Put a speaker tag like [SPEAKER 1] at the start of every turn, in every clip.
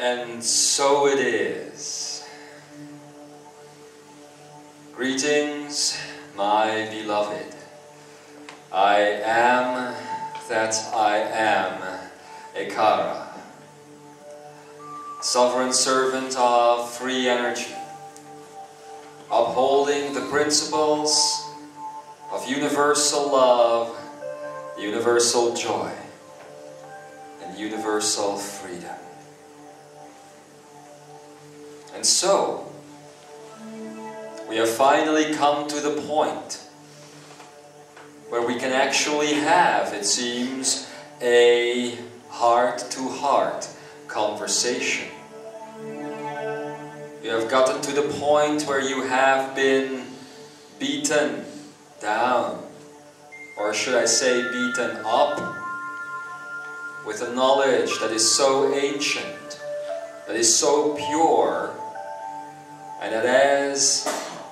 [SPEAKER 1] And so it is. Greetings, my beloved. I am that I am, Ekara, sovereign servant of free energy, upholding the principles of universal love, universal joy, and universal freedom. And so, we have finally come to the point where we can actually have, it seems, a heart-to-heart conversation. You have gotten to the point where you have been beaten down, or should I say beaten up, with a knowledge that is so ancient, that is so pure, and that is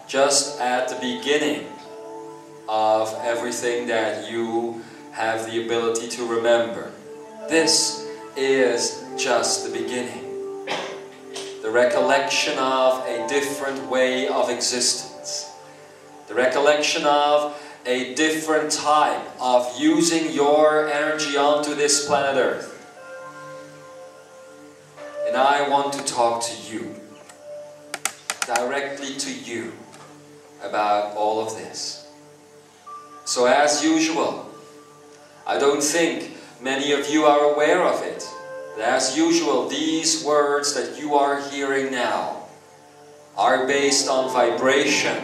[SPEAKER 1] just at the beginning of everything that you have the ability to remember. This is just the beginning. The recollection of a different way of existence. The recollection of a different type of using your energy onto this planet Earth. And I want to talk to you, directly to you, about all of this. So as usual, I don't think many of you are aware of it, but as usual, these words that you are hearing now are based on vibration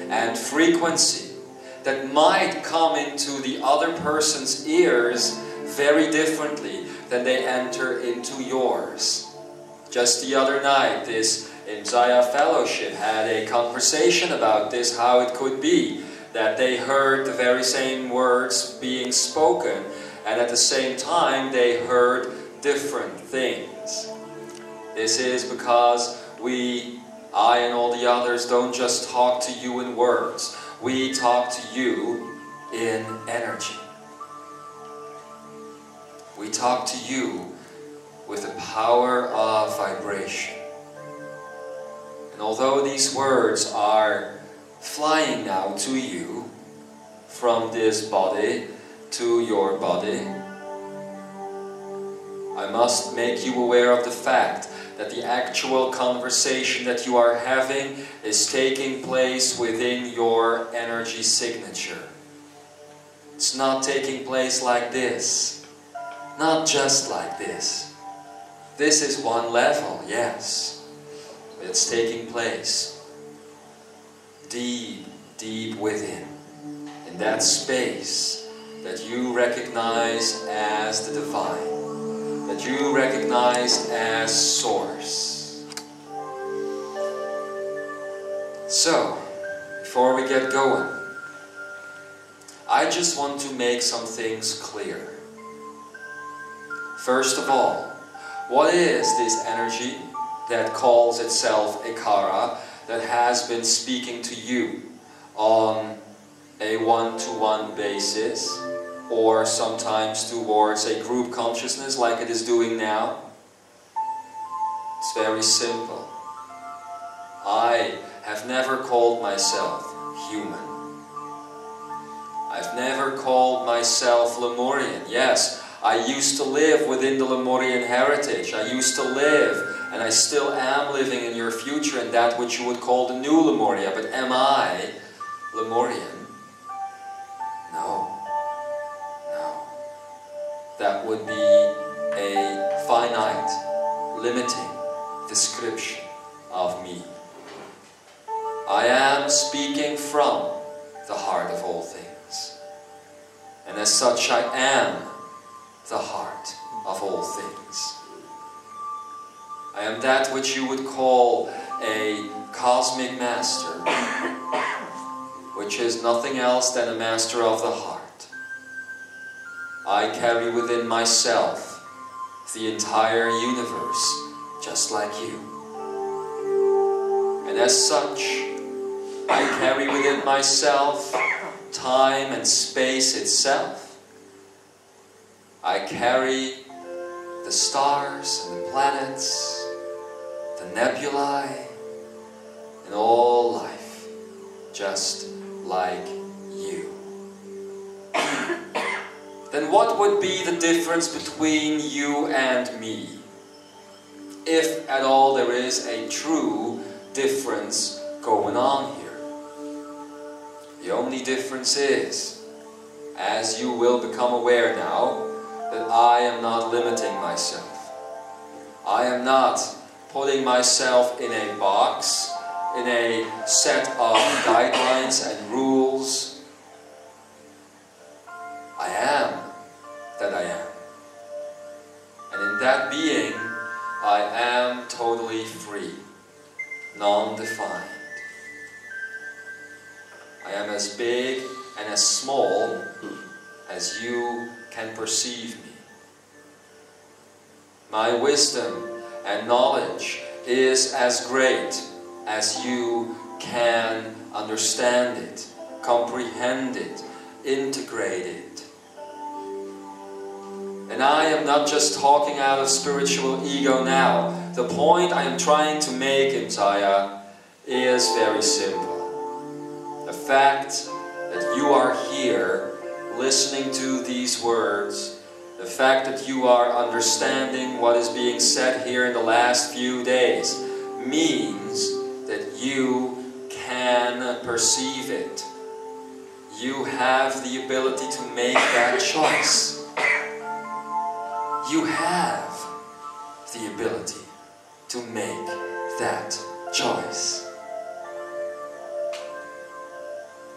[SPEAKER 1] and frequency that might come into the other person's ears very differently than they enter into yours. Just the other night, this Imzaia fellowship had a conversation about this, how it could be that they heard the very same words being spoken, and at the same time they heard different things. This is because I and all the others, don't just talk to you in words. We talk to you in energy. We talk to you with the power of vibration. And although these words are flying now to you from this body to your body, I must make you aware of the fact that the actual conversation that you are having is taking place within your energy signature. It's not taking place like this, not just like this. This is one level, yes, but it's taking place deep, deep within, in that space that you recognize as the divine, that you recognize as source. So, before we get going, I just want to make some things clear. First of all, what is this energy that calls itself Ekara, that has been speaking to you on a one-to-one basis, or sometimes towards a group consciousness like it is doing now? It's very simple. I have never called myself human. I've never called myself Lemurian. Yes, I used to live within the Lemurian heritage. I used to live, and I still am living in your future in that which you would call the new Lemuria. But am I Lemurian? No. No. That would be a finite, limiting description of me. I am speaking from the heart of all things. And as such, I am the heart of all things. I am that which you would call a cosmic master, which is nothing else than a master of the heart. I carry within myself the entire universe, just like you. And as such, I carry within myself time and space itself. I carry the stars and the planets the nebulae, and all life, just like you. Then what would be the difference between you and me? If at all there is a true difference going on here. The only difference is, as you will become aware now, that I am not limiting myself. I am not putting myself in a box, in a set of guidelines and rules. I am that I am. And in that being, I am totally free, non-defined. I am as big and as small as you can perceive me. My wisdom and knowledge is as great as you can understand it, comprehend it, integrate it. And I am not just talking out of spiritual ego now. The point I am trying to make, Imzaia, is very simple. The fact that you are here listening to these words, the fact that you are understanding what is being said here in the last few days, means that you can perceive it. You have the ability to make that choice. You have the ability to make that choice.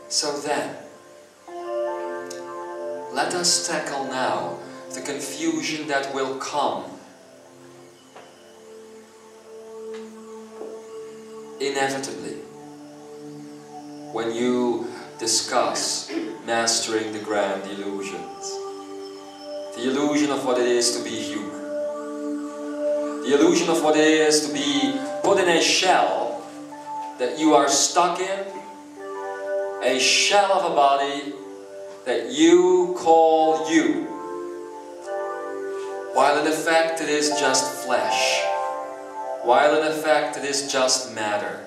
[SPEAKER 1] So then, let us tackle now the confusion that will come inevitably when you discuss mastering the grand illusions. The illusion of what it is to be human. The illusion of what it is to be put in a shell that you are stuck in, a shell of a body that you call you, while in effect it is just flesh, while in effect it is just matter.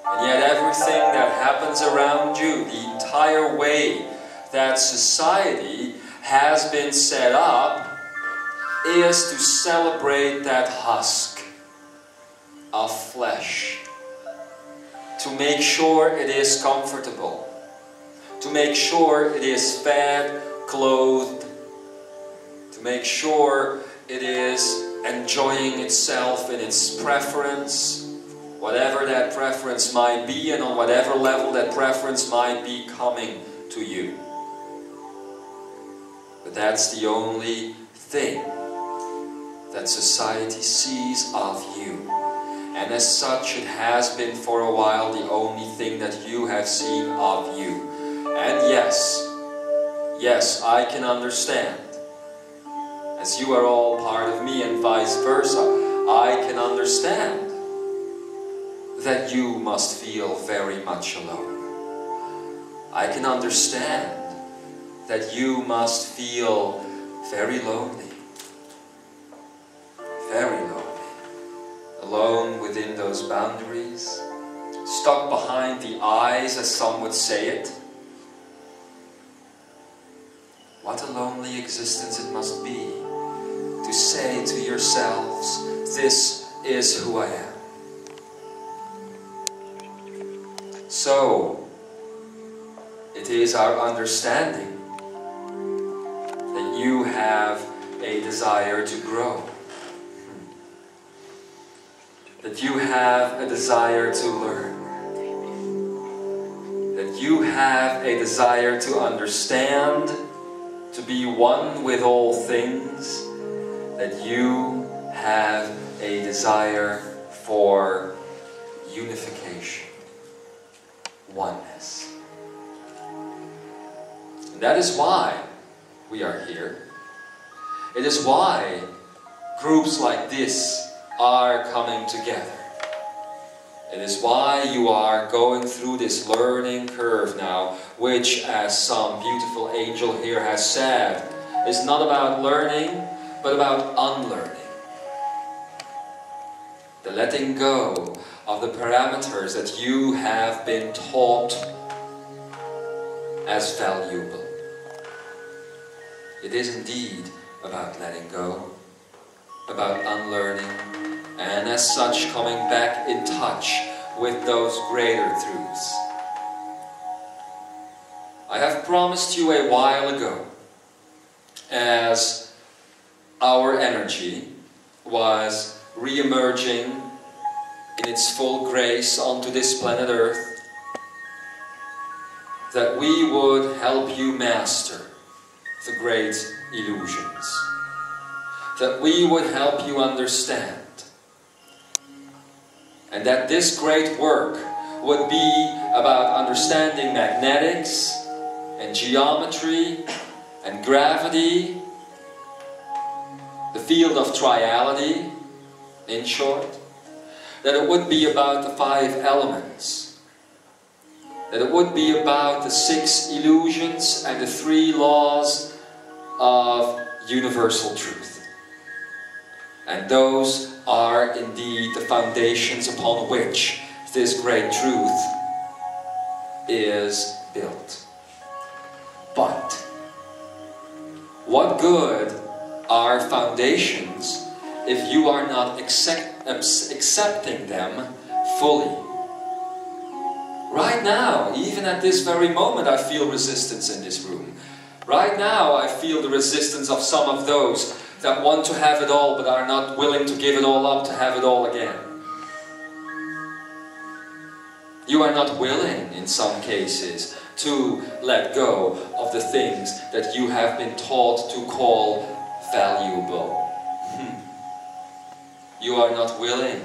[SPEAKER 1] And yet everything that happens around you, the entire way that society has been set up, is to celebrate that husk of flesh, to make sure it is comfortable, to make sure it is fed, clothed, to make sure it is enjoying itself in its preference, whatever that preference might be, and on whatever level that preference might be coming to you. But that's the only thing that society sees of you. And as such, it has been for a while the only thing that you have seen of you. And yes, I can understand. As you are all part of me and vice versa, I can understand that you must feel very much alone. I can understand that you must feel very lonely. Very lonely. Alone within those boundaries, stuck behind the eyes, as some would say it. What a lonely existence it must be to say to yourselves, this is who I am. So, it is our understanding that you have a desire to grow. That you have a desire to learn. That you have a desire to understand, to be one with all things. That you have a desire for unification, oneness. And that is why we are here. It is why groups like this are coming together. It is why you are going through this learning curve now, which, as some beautiful angel here has said, is not about learning, but about unlearning. the letting go of the parameters that you have been taught as valuable. It is indeed about letting go, about unlearning, and as such coming back in touch with those greater truths. I have promised you a while ago, as our energy was re-emerging in its full grace onto this planet Earth, that we would help you master the great illusions, that we would help you understand, and that this great work would be about understanding magnetics and geometry and gravity, the field of triality, in short, that it would be about the 5 elements, that it would be about the 6 illusions and the 3 laws of universal truth. And those are indeed the foundations upon which this great truth is built. But what good are foundations if you are not accepting them fully? Right now, even at this very moment, I feel resistance in this room. Right now, I feel the resistance of some of those that want to have it all, but are not willing to give it all up to have it all again. You are not willing, in some cases, to let go of the things that you have been taught to call valuable. You are not willing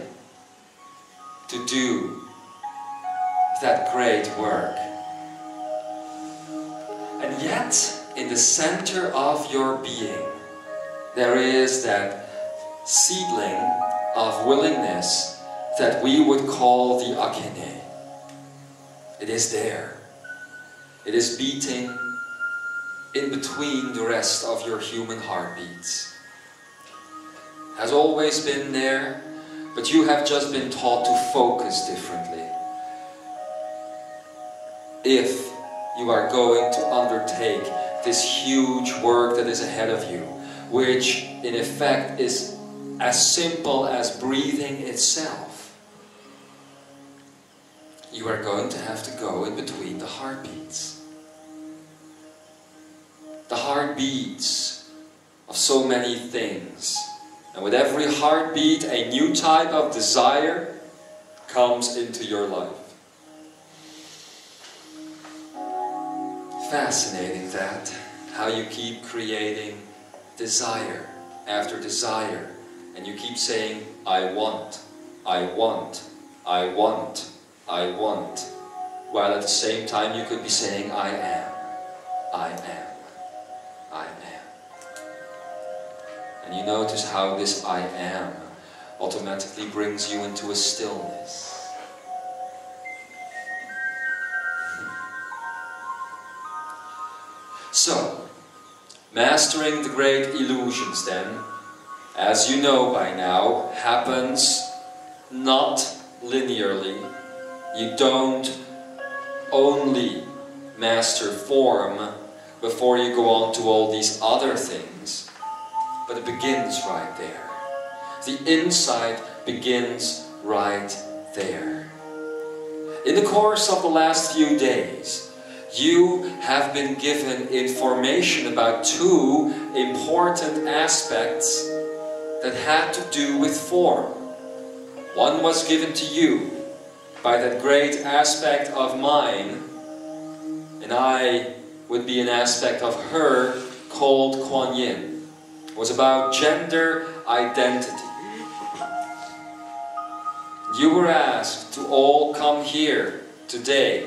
[SPEAKER 1] to do that great work. And yet, in the center of your being, there is that seedling of willingness that we would call the akene. It is there. It is beating in between the rest of your human heartbeats. Has always been there, but you have just been taught to focus differently. If you are going to undertake this huge work that is ahead of you, which in effect is as simple as breathing itself, you are going to have to go in between the heartbeats. The heartbeats of so many things. And with every heartbeat, a new type of desire comes into your life. Fascinating that, how you keep creating desire after desire, and you keep saying, I want, I want, I want, I want, while at the same time you could be saying, I am, I am, I am. And you notice how this I am automatically brings you into a stillness. So, mastering the great illusions then, as you know by now, happens not linearly. You don't only master form before you go on to all these other things, but it begins right there. The insight begins right there. In the course of the last few days, you have been given information about 2 important aspects that had to do with form. One was given to you by that great aspect of mine, and I would be an aspect of her called Kuan Yin. It was about gender identity. You were asked to all come here today,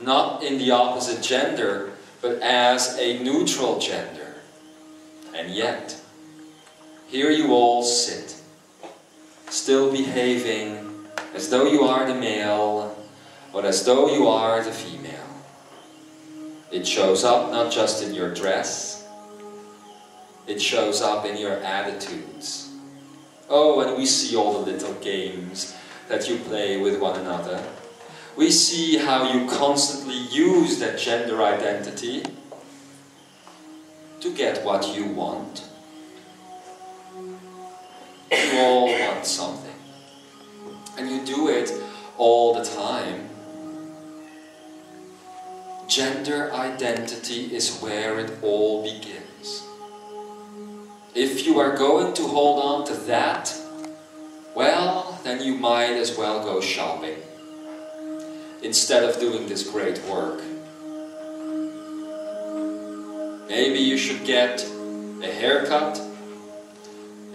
[SPEAKER 1] not in the opposite gender, but as a neutral gender. And yet, here you all sit, still behaving as though you are the male, or as though you are the female. It shows up not just in your dress, it shows up in your attitudes. Oh, and we see all the little games that you play with one another. We see how you constantly use that gender identity to get what you want. You all want something. And you do it all the time. Gender identity is where it all begins. If you are going to hold on to that, well, then you might as well go shopping instead of doing this great work. Maybe you should get a haircut,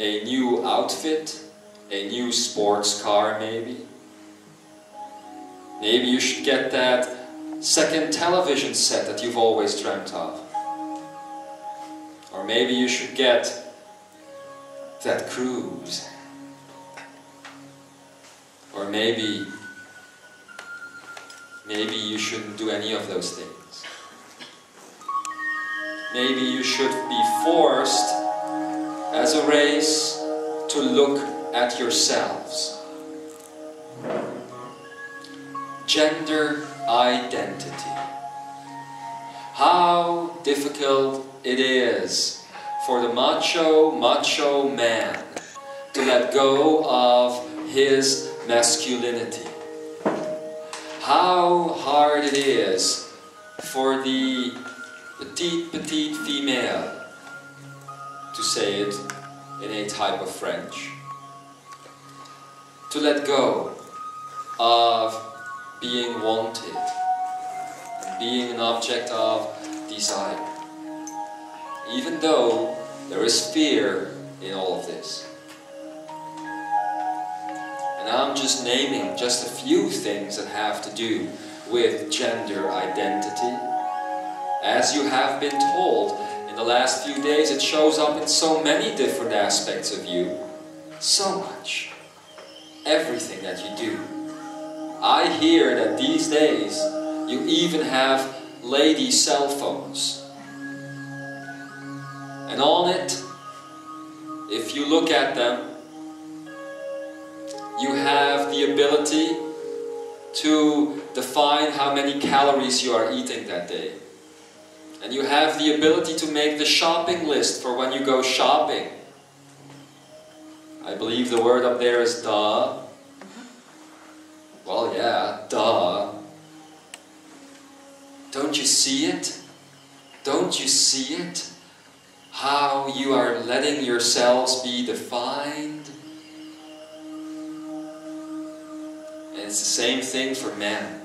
[SPEAKER 1] a new outfit, a new sports car maybe. Maybe you should get that second television set that you've always dreamt of. Or maybe you should get that cruise. Or maybe you shouldn't do any of those things. Maybe you should be forced as a race to look at yourselves. Gender identity. How difficult it is for the macho man to let go of his masculinity. How hard it is for the petite female, to say it in a type of French, to let go of being wanted, and being an object of desire. Even though there is fear in all of this. And I'm just naming just a few things that have to do with gender identity. As you have been told in the last few days, it shows up in so many different aspects of you. So much. Everything that you do. I hear that these days you even have lady cell phones. And on it, if you look at them, you have the ability to define how many calories you are eating that day. And you have the ability to make the shopping list for when you go shopping. I believe the word up there is duh. Well, yeah, duh. Don't you see it? Don't you see it? How you are letting yourselves be defined? And it's the same thing for men.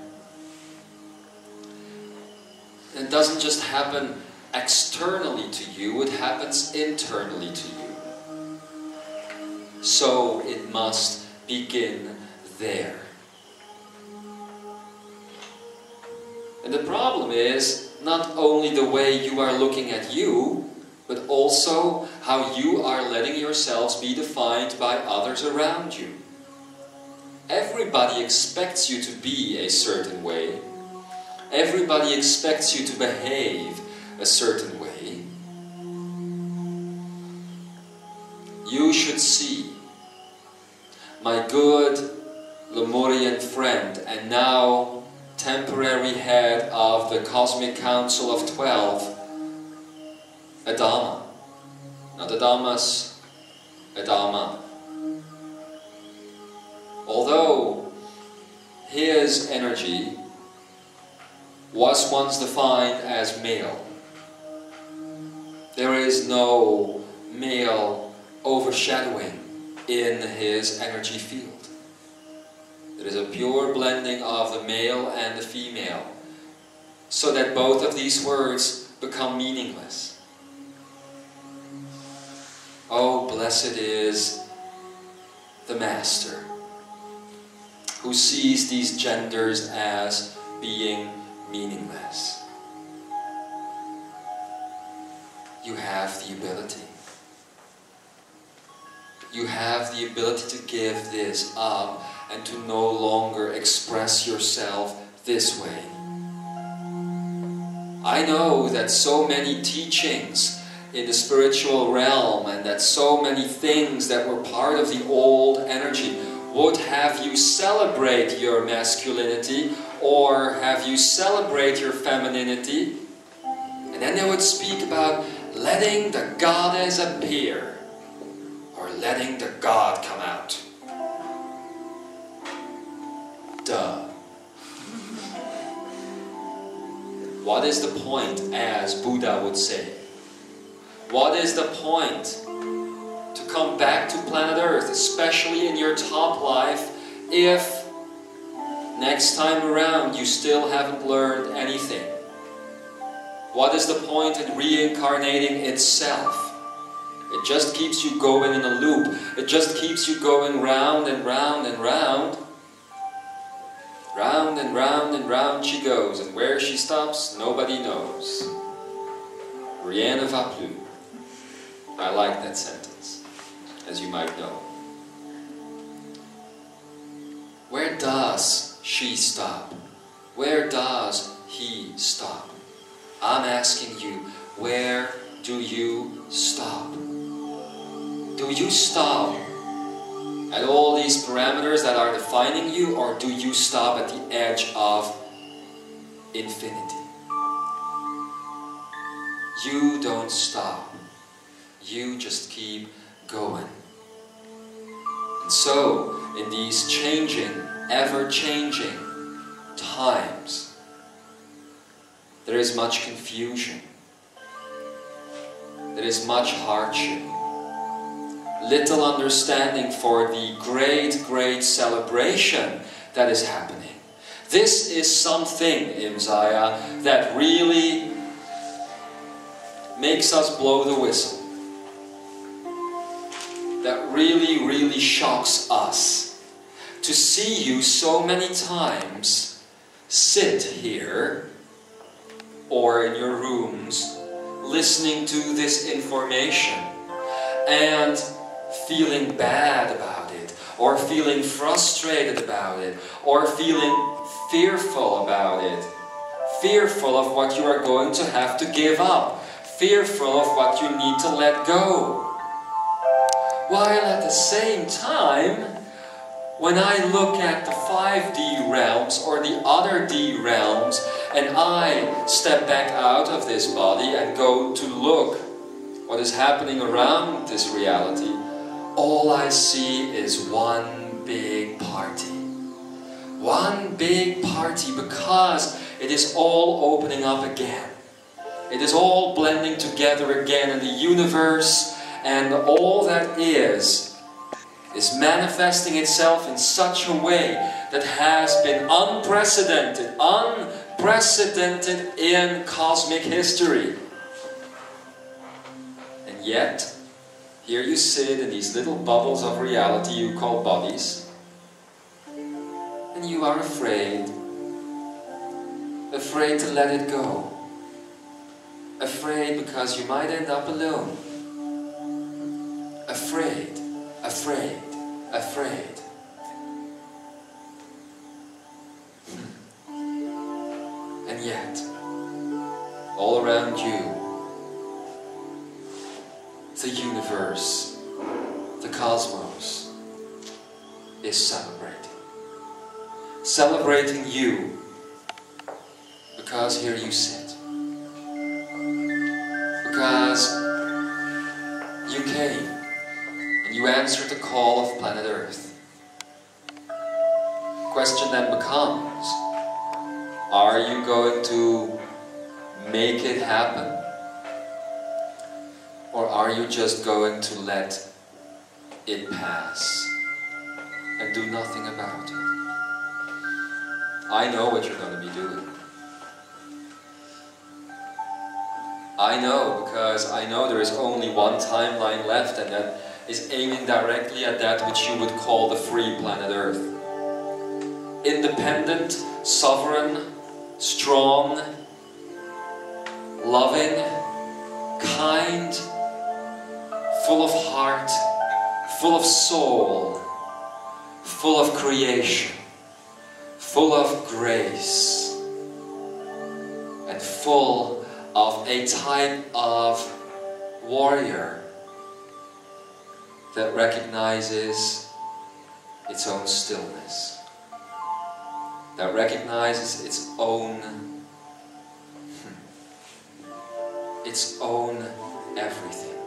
[SPEAKER 1] It doesn't just happen externally to you, it happens internally to you. So it must begin there. And the problem is not only the way you are looking at you, but also how you are letting yourselves be defined by others around you. Everybody expects you to be a certain way. Everybody expects you to behave a certain way. You should see my good Lemurian friend and now temporary head of the Cosmic Council of 12, Adama. Not Adamas, Adama. Although his energy was once defined as male, there is no male overshadowing in his energy field. It is a pure blending of the male and the female, so that both of these words become meaningless. Oh, blessed is the Master, who sees these genders as being meaningless. You have the ability. You have the ability to give this up and to no longer express yourself this way. I know that so many teachings in the spiritual realm, and that so many things that were part of the old energy would have you celebrate your masculinity or have you celebrate your femininity. And then they would speak about letting the goddess appear or letting the god come out. Duh. What is the point, as Buddha would say? What is the point to come back to planet Earth, especially in your top life, if next time around you still haven't learned anything? What is the point in reincarnating itself? It just keeps you going in a loop. It just keeps you going round and round and round. Round and round and round she goes, and where she stops, nobody knows. Rien ne va plus. I like that sentence, as you might know. Where does she stop? Where does he stop? I'm asking you, where do you stop? Do you stop at all these parameters that are defining you, or do you stop at the edge of infinity? You don't stop. You just keep going. And so, in these changing, ever-changing times, there is much confusion. There is much hardship. Little understanding for the great, great celebration that is happening. This is something, Imzaia, that really makes us blow the whistle. That really, really shocks us. To see you so many times sit here or in your rooms listening to this information and feeling bad about it, or feeling frustrated about it, or feeling fearful about it, fearful of what you are going to have to give up, fearful of what you need to let go. While at the same time, when I look at the 5D realms or the other D realms, and I step back out of this body and go to look what is happening around this reality, all I see is one big party. One big party, because it is all opening up again. It is all blending together again in the universe, and all that is manifesting itself in such a way that has been unprecedented in cosmic history. And yet, here you sit in these little bubbles of reality you call bodies, and you are afraid to let it go. Afraid because you might end up alone. Afraid. And yet, all around you, the universe, the cosmos, is celebrating. Celebrating you, because here you sit. Because you came, and you answered the call of planet Earth. The question then becomes, are you going to make it happen? Or are you just going to let it pass and do nothing about it? I know what you're going to be doing. I know, because I know there is only one timeline left, and that is aiming directly at that which you would call the free planet Earth. Independent, sovereign, strong, loving, kind, full of heart, full of soul, full of creation, full of grace, and full of a type of warrior that recognizes its own stillness, that recognizes its own everything,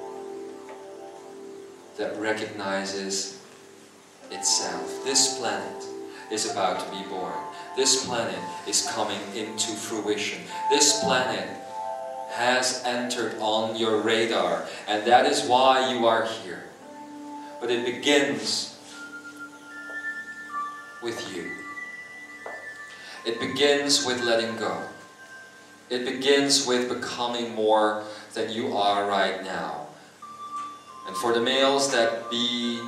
[SPEAKER 1] that recognizes itself. This planet is about to be born. This planet is coming into fruition. This planet has entered on your radar, and that is why you are here. But it begins with you. It begins with letting go. It begins with becoming more than you are right now. And for the males, that be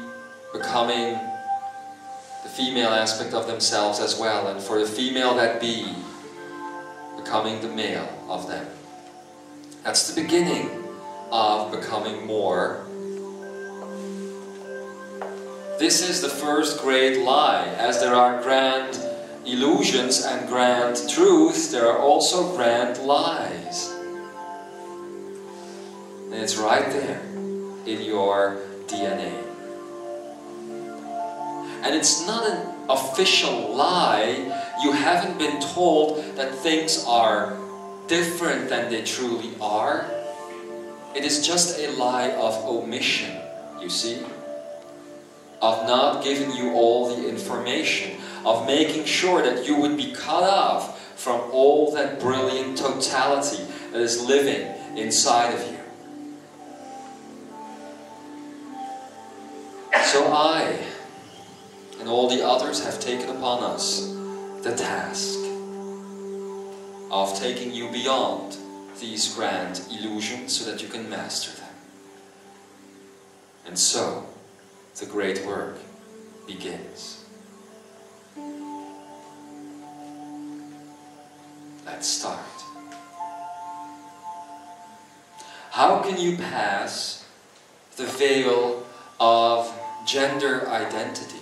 [SPEAKER 1] becoming the female aspect of themselves as well. And for the female, that be becoming the male of them. That's the beginning of becoming more. This is the first great lie. As there are grand illusions and grand truths, there are also grand lies. And it's right there in your DNA. And it's not an official lie. You haven't been told that things are different than they truly are. It is just a lie of omission, you see? Of not giving you all the information, of making sure that you would be cut off from all that brilliant totality that is living inside of you. So I and all the others have taken upon us the task of taking you beyond these grand illusions so that you can master them. And so, the great work begins. Let's start. How can you pass the veil of gender identity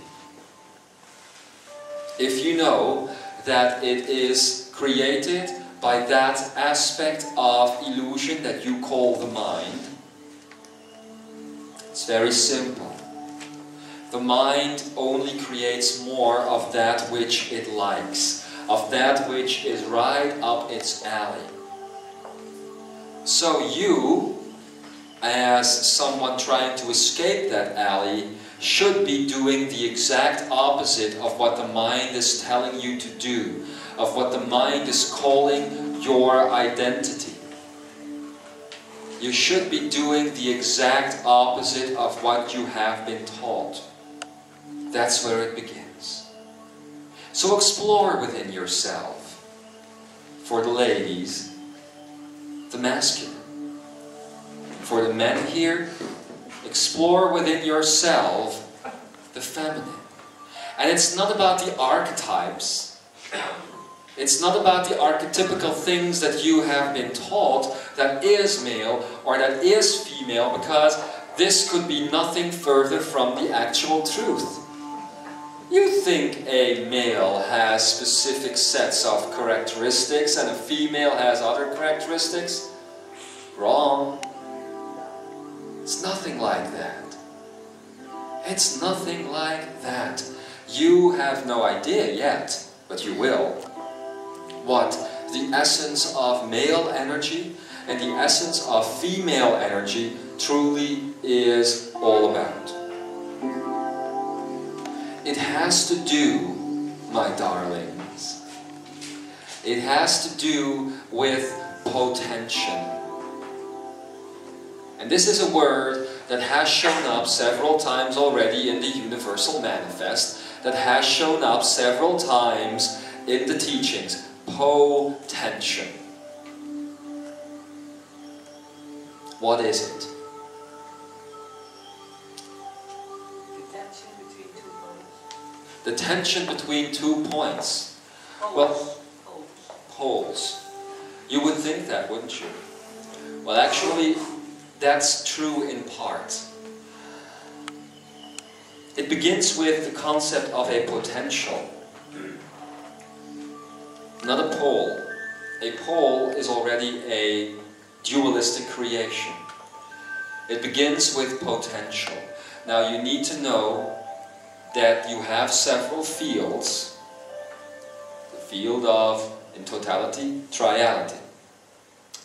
[SPEAKER 1] if you know that it is created by that aspect of illusion that you call the mind? It's very simple. The mind only creates more of that which it likes, of that which is right up its alley. So you, as someone trying to escape that alley, should be doing the exact opposite of what the mind is telling you to do, of what the mind is calling your identity. You should be doing the exact opposite of what you have been taught. That's where it begins. So explore within yourself. For the ladies, the masculine. For the men here, explore within yourself the feminine. And it's not about the archetypes. It's not about the archetypical things that you have been taught that is male or that is female, because this could be nothing further from the actual truth. You think a male has specific sets of characteristics and a female has other characteristics? Wrong. It's nothing like that. It's nothing like that. You have no idea yet, but you will, what the essence of male energy and the essence of female energy truly is all about. It has to do, my darlings, it has to do with potention. And this is a word that has shown up several times already in the Universal Manifest, that has shown up several times in the teachings. Potention. What is it? The tension between 2 points. Well, poles. You would think that, wouldn't you? Well, actually, that's true in part. It begins with the concept of a potential. Not a pole. A pole is already a dualistic creation. It begins with potential. Now you need to know that you have several fields. The field of, in totality, triality.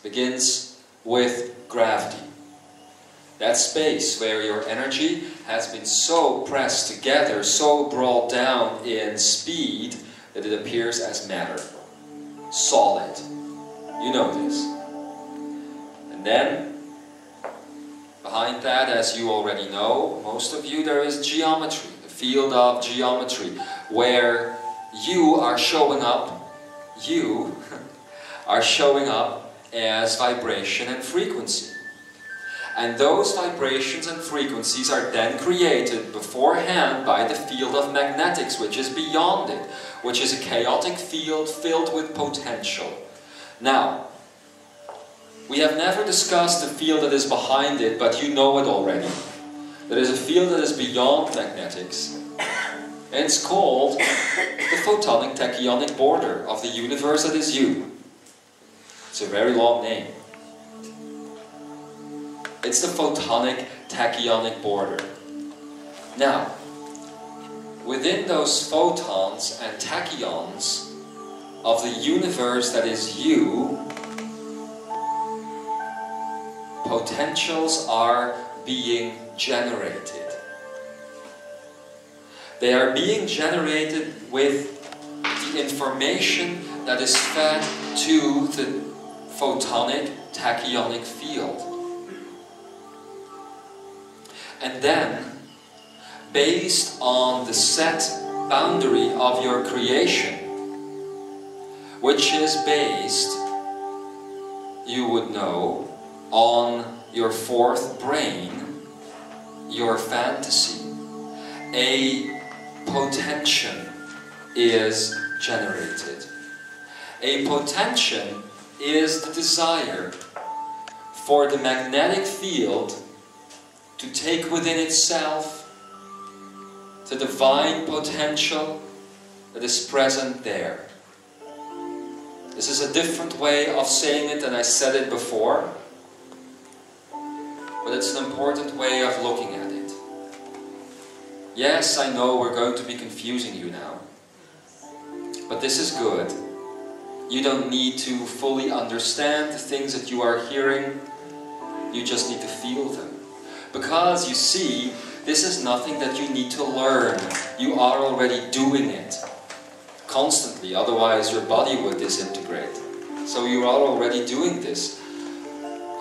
[SPEAKER 1] Begins with gravity. That space where your energy has been so pressed together, so brought down in speed, that it appears as matter. Solid. You know this. And then, behind that, as you already know, most of you, there is geometry, the field of geometry, where you are showing up as vibration and frequency. And those vibrations and frequencies are then created beforehand by the field of magnetics, which is beyond it, which is a chaotic field filled with potential. Now, we have never discussed the field that is behind it, but you know it already. There is a field that is beyond magnetics, and it's called the photonic tachyonic border of the universe that is you. It's a very long name. It's the photonic tachyonic border. Now, within those photons and tachyons of the universe that is you, potentials are being generated. They are being generated with the information that is fed to the photonic tachyonic field. And then, based on the set boundary of your creation, which is based, you would know, on your fourth brain, your fantasy, a potention is generated. A potention is the desire for the magnetic field to take within itself the divine potential that is present there. This is a different way of saying it than I said it before, but it's an important way of looking at it. Yes, I know we're going to be confusing you now, but this is good. You don't need to fully understand the things that you are hearing, you just need to feel them. Because, you see, this is nothing that you need to learn. You are already doing it constantly, otherwise your body would disintegrate. So you are already doing this.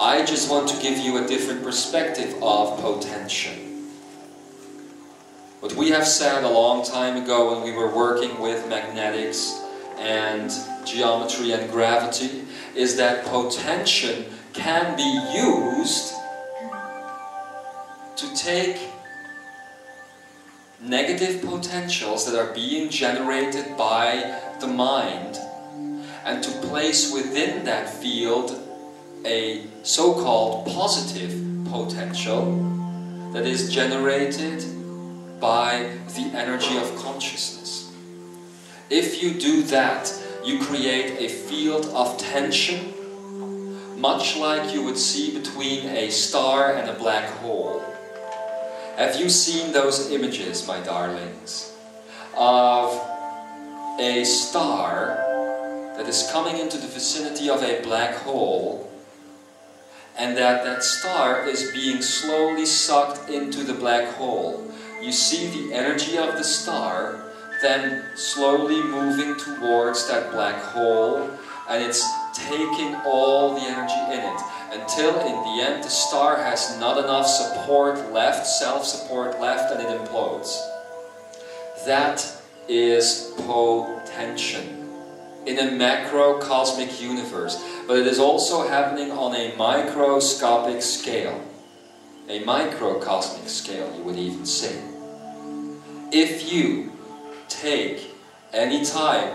[SPEAKER 1] I just want to give you a different perspective of potention. What we have said a long time ago when we were working with magnetics and geometry and gravity is that potention can be used to take negative potentials that are being generated by the mind and to place within that field a so-called positive potential that is generated by the energy of consciousness. If you do that, you create a field of tension, much like you would see between a star and a black hole. Have you seen those images, my darlings, of a star that is coming into the vicinity of a black hole, and that star is being slowly sucked into the black hole? You see the energy of the star then slowly moving towards that black hole, and it's taking all the energy in it, until in the end the star has not enough support left, self-support left, and it implodes. That is potention in a macrocosmic universe, but it is also happening on a microscopic scale. A microcosmic scale, you would even say. If you take any type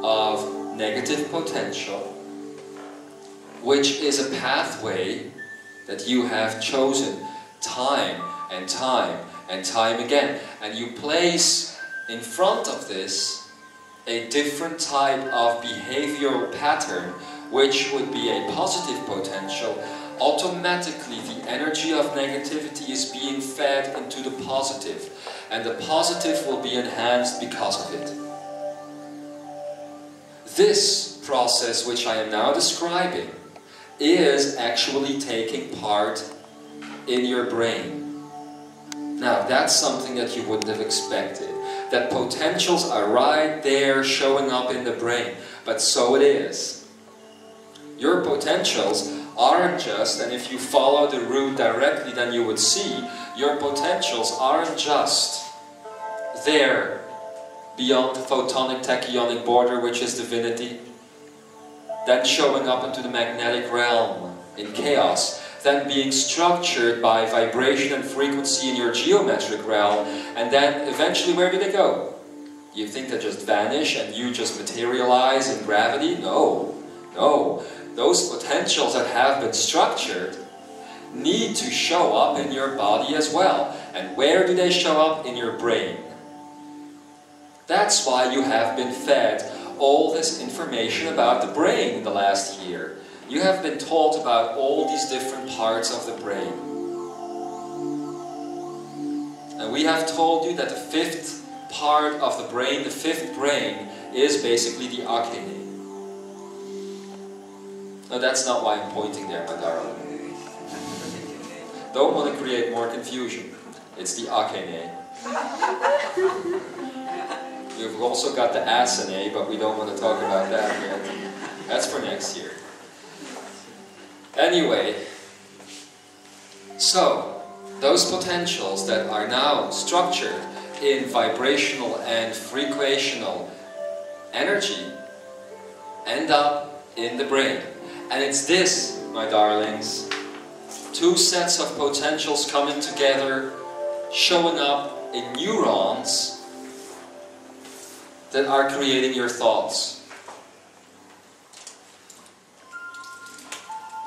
[SPEAKER 1] of negative potential, which is a pathway that you have chosen time and time and time again, and you place in front of this a different type of behavioral pattern, which would be a positive potential, automatically the energy of negativity is being fed into the positive, and the positive will be enhanced because of it. This process, which I am now describing, is actually taking part in your brain. Now, that's something that you wouldn't have expected. That potentials are right there showing up in the brain. But so it is. Your potentials aren't just, and if you follow the route directly, then you would see, your potentials aren't just there beyond the photonic tachyonic border, which is divinity, then showing up into the magnetic realm in chaos, then being structured by vibration and frequency in your geometric realm, and then eventually where do they go? You think they just vanish and you just materialize in gravity? No, no. Those potentials that have been structured need to show up in your body as well. And where do they show up? In your brain. That's why you have been fed all this information about the brain in the last year. You have been taught about all these different parts of the brain. And we have told you that the fifth part of the brain, the fifth brain, is basically the akeyasan. No, that's not why I'm pointing there, my darling. Don't want to create more confusion. It's the akeyasan. We've also got the asana, but we don't want to talk about that yet. That's for next year. Anyway, so those potentials that are now structured in vibrational and frequentional energy end up in the brain. And it's this, my darlings, two sets of potentials coming together, showing up in neurons that are creating your thoughts.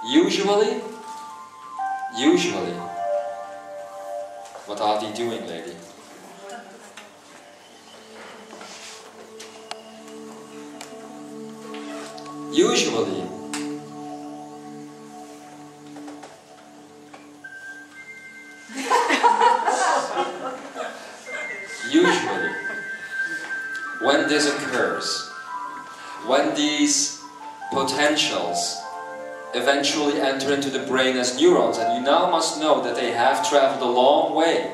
[SPEAKER 1] Usually, what are they doing, lady? Usually, when this occurs, when these potentials eventually enter into the brain as neurons, and you now must know that they have traveled a long way.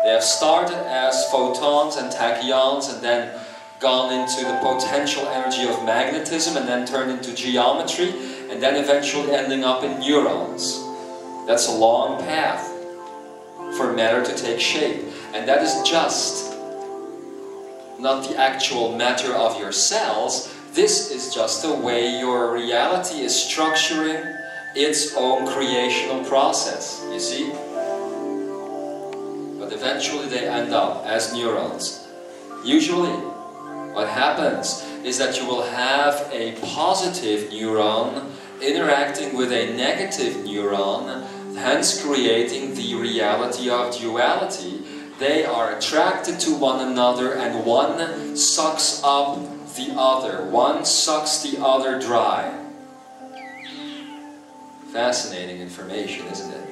[SPEAKER 1] They have started as photons and tachyons and then gone into the potential energy of magnetism and then turned into geometry and then eventually ending up in neurons. That's a long path for matter to take shape. And that is just not the actual matter of your cells. This is just the way your reality is structuring its own creational process, you see? But eventually they end up as neurons. Usually, what happens is that you will have a positive neuron interacting with a negative neuron, hence creating the reality of duality. They are attracted to one another and one sucks up the other. One sucks the other dry. Fascinating information, isn't it?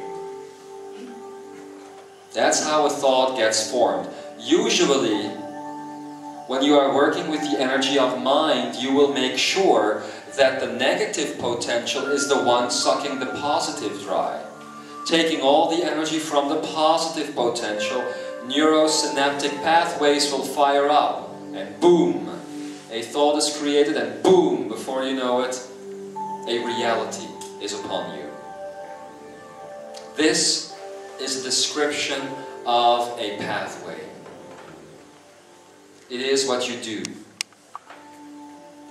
[SPEAKER 1] That's how a thought gets formed. Usually, when you are working with the energy of mind, you will make sure that the negative potential is the one sucking the positive dry. Taking all the energy from the positive potential, neurosynaptic pathways will fire up, and boom, a thought is created, and boom, before you know it, a reality is upon you. This is a description of a pathway. It is what you do.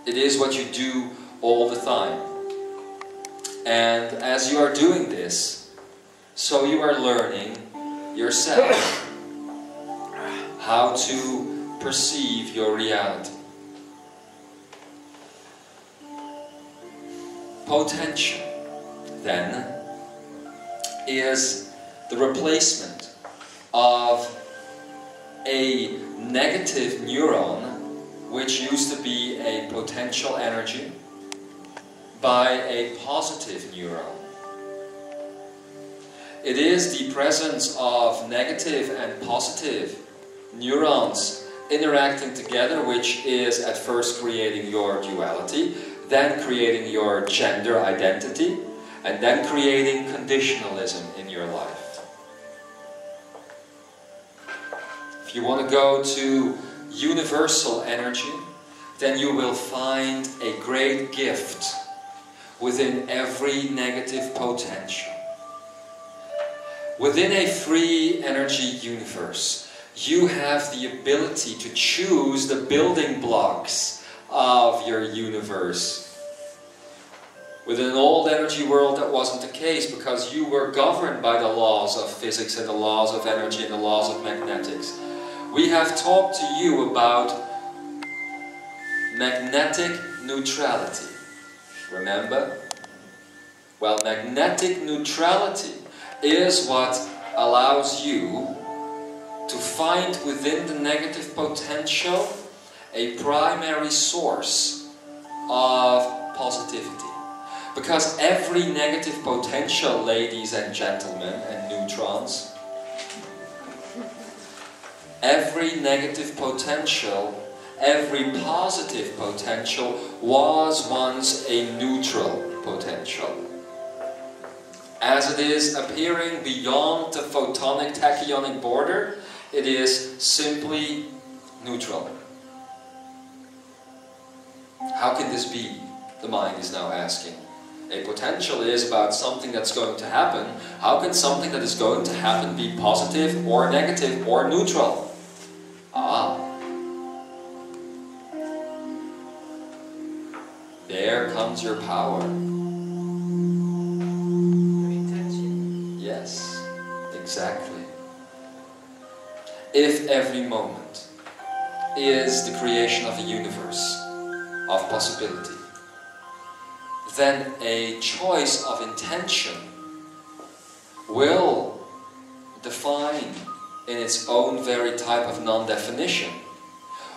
[SPEAKER 1] It is what you do all the time. And as you are doing this, so you are learning yourself how to perceive your reality. Potential, then, is the replacement of a negative neuron, which used to be a potential energy, by a positive neuron. It is the presence of negative and positive neurons interacting together, which is at first creating your duality, then creating your gender identity, and then creating conditionalism in your life. If you want to go to universal energy, then you will find a great gift within every negative potential. Within a free energy universe, you have the ability to choose the building blocks of your universe. Within an old energy world, that wasn't the case, because you were governed by the laws of physics and the laws of energy and the laws of magnetics. We have talked to you about magnetic neutrality. Remember? Well, magnetic neutrality is what allows you to find within the negative potential a primary source of positivity. Because every negative potential, ladies and gentlemen and neutrons, every negative potential, every positive potential was once a neutral potential. As it is appearing beyond the photonic tachyonic border, it is simply neutral. How can this be? The mind is now asking. A potential is about something that's going to happen. How can something that is going to happen be positive or negative or neutral? There comes your power. Yes, exactly. If every moment is the creation of a universe of possibility, then a choice of intention will define in its own very type of non-definition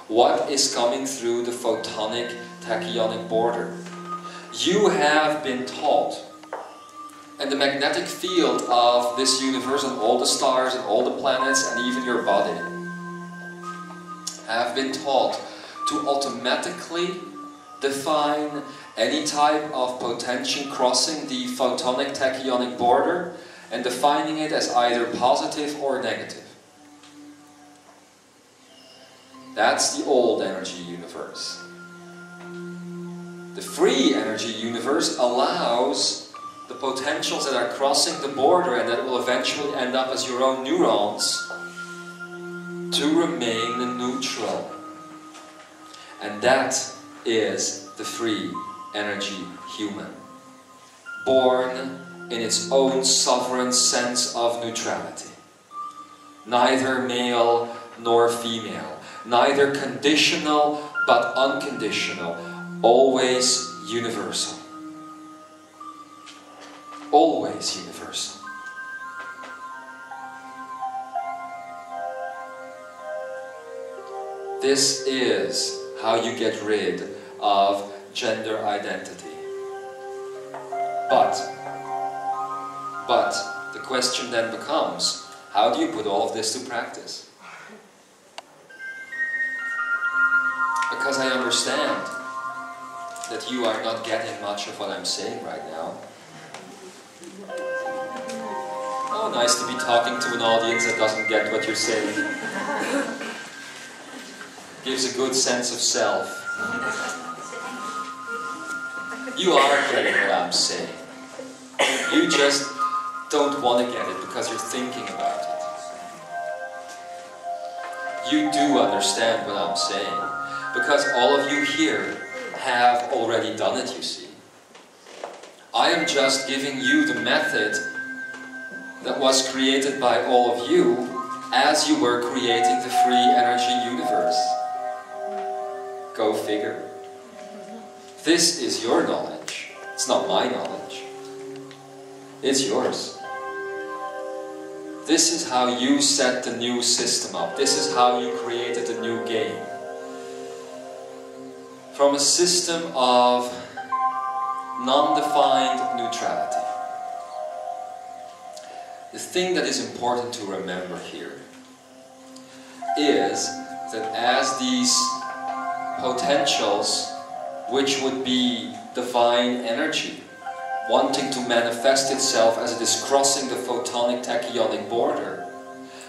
[SPEAKER 1] what is coming through the photonic tachyonic border. You have been taught, and the magnetic field of this universe and all the stars and all the planets and even your body have been taught to automatically define any type of potential crossing the photonic tachyonic border and defining it as either positive or negative. That's the old energy universe. The free energy universe allows the potentials that are crossing the border and that will eventually end up as your own neurons to remain neutral. And that is the free energy human, born in its own sovereign sense of neutrality. Neither male nor female, neither conditional but unconditional, always universal. Always universal. This is how you get rid of gender identity. But the question then becomes, how do you put all of this to practice? Because I understand that you are not getting much of what I'm saying right now. Oh, nice to be talking to an audience that doesn't get what you're saying. Gives a good sense of self. You are getting what I'm saying. You just don't want to get it because you're thinking about it. You do understand what I'm saying, because all of you here have already done it, you see. I am just giving you the method that was created by all of you as you were creating the free energy universe. Go figure. This is your knowledge. It's not my knowledge. It's yours. This is how you set the new system up. This is how you created the new game. From a system of non-defined neutrality. the thing that is important to remember here is that as these potentials, which would be divine energy, wanting to manifest itself as it is crossing the photonic tachyonic border,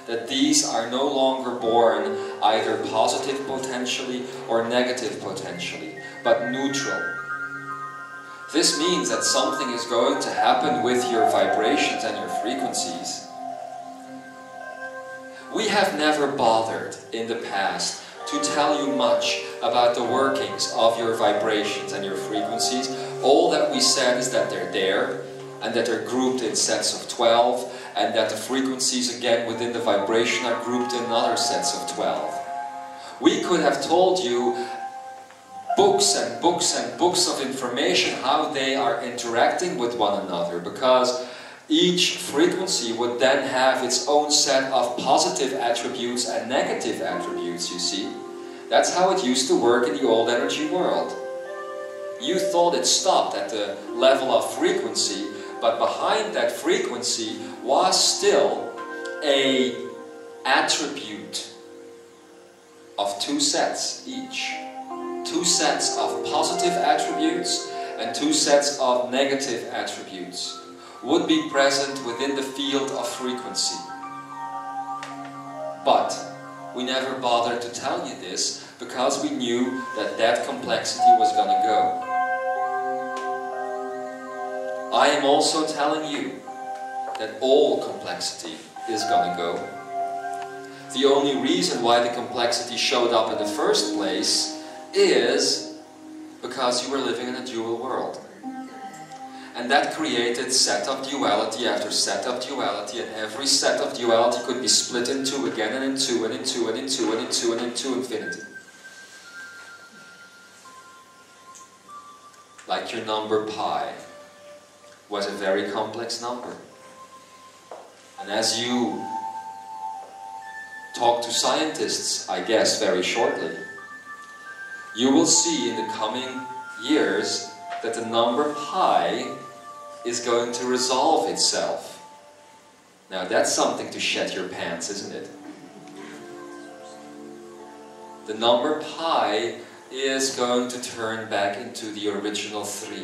[SPEAKER 1] that these are no longer born either positive potentially or negative potentially, but neutral. This means that something is going to happen with your vibrations and your frequencies. We have never bothered in the past to tell you much about the workings of your vibrations and your frequencies. All that we said is that they're there, and that they're grouped in sets of 12, and that the frequencies again within the vibration are grouped in other sets of 12. We could have told you books and books and books of information how they are interacting with one another, because each frequency would then have its own set of positive attributes and negative attributes, you see. That's how it used to work in the old energy world. You thought it stopped at the level of frequency, but behind that frequency was still an attribute of two sets each. Two sets of positive attributes and two sets of negative attributes would be present within the field of frequency. But we never bothered to tell you this because we knew that that complexity was going to go. I am also telling you that all complexity is going to go. The only reason why the complexity showed up in the first place is because you were living in a dual world. And that created set of duality after set of duality, and every set of duality could be split in two again, and in two, and in two, and in two, and in two, and into infinity. Like your number pi was a very complex number. And as you talk to scientists, I guess, very shortly, you will see in the coming years that the number pi is going to resolve itself. Now that's something to shed your pants, isn't it? The number pi is going to turn back into the original 3.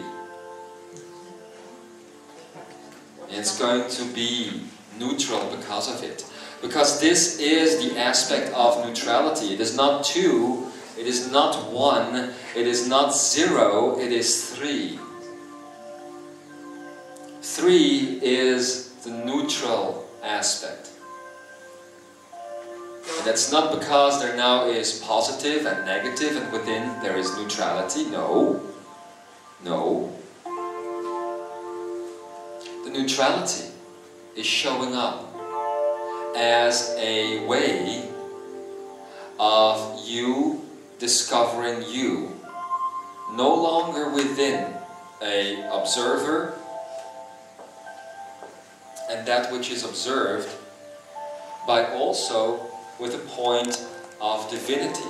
[SPEAKER 1] And it's going to be neutral because of it. Because this is the aspect of neutrality. It is not 2, it is not 1, it is not 0, it is 3. 3 is the neutral aspect. And that's not because there now is positive and negative and within there is neutrality. No. No. The neutrality is showing up as a way of you discovering you, no longer within an observer and that which is observed, but also with a point of divinity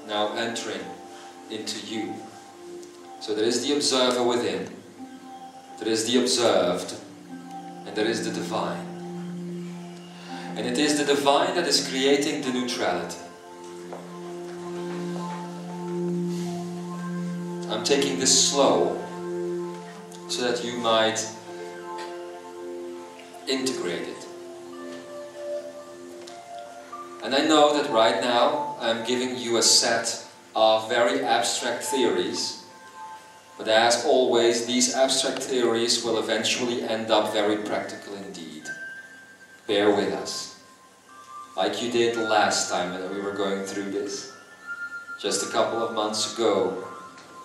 [SPEAKER 1] now entering into you. So there is the observer within, there is the observed, and there is the divine. And it is the divine that is creating the neutrality. I'm taking this slow so that you might integrate it. And I know that right now I'm giving you a set of very abstract theories, but as always, these abstract theories will eventually end up very practical indeed. Bear with us. Like you did last time that we were going through this. Just a couple of months ago,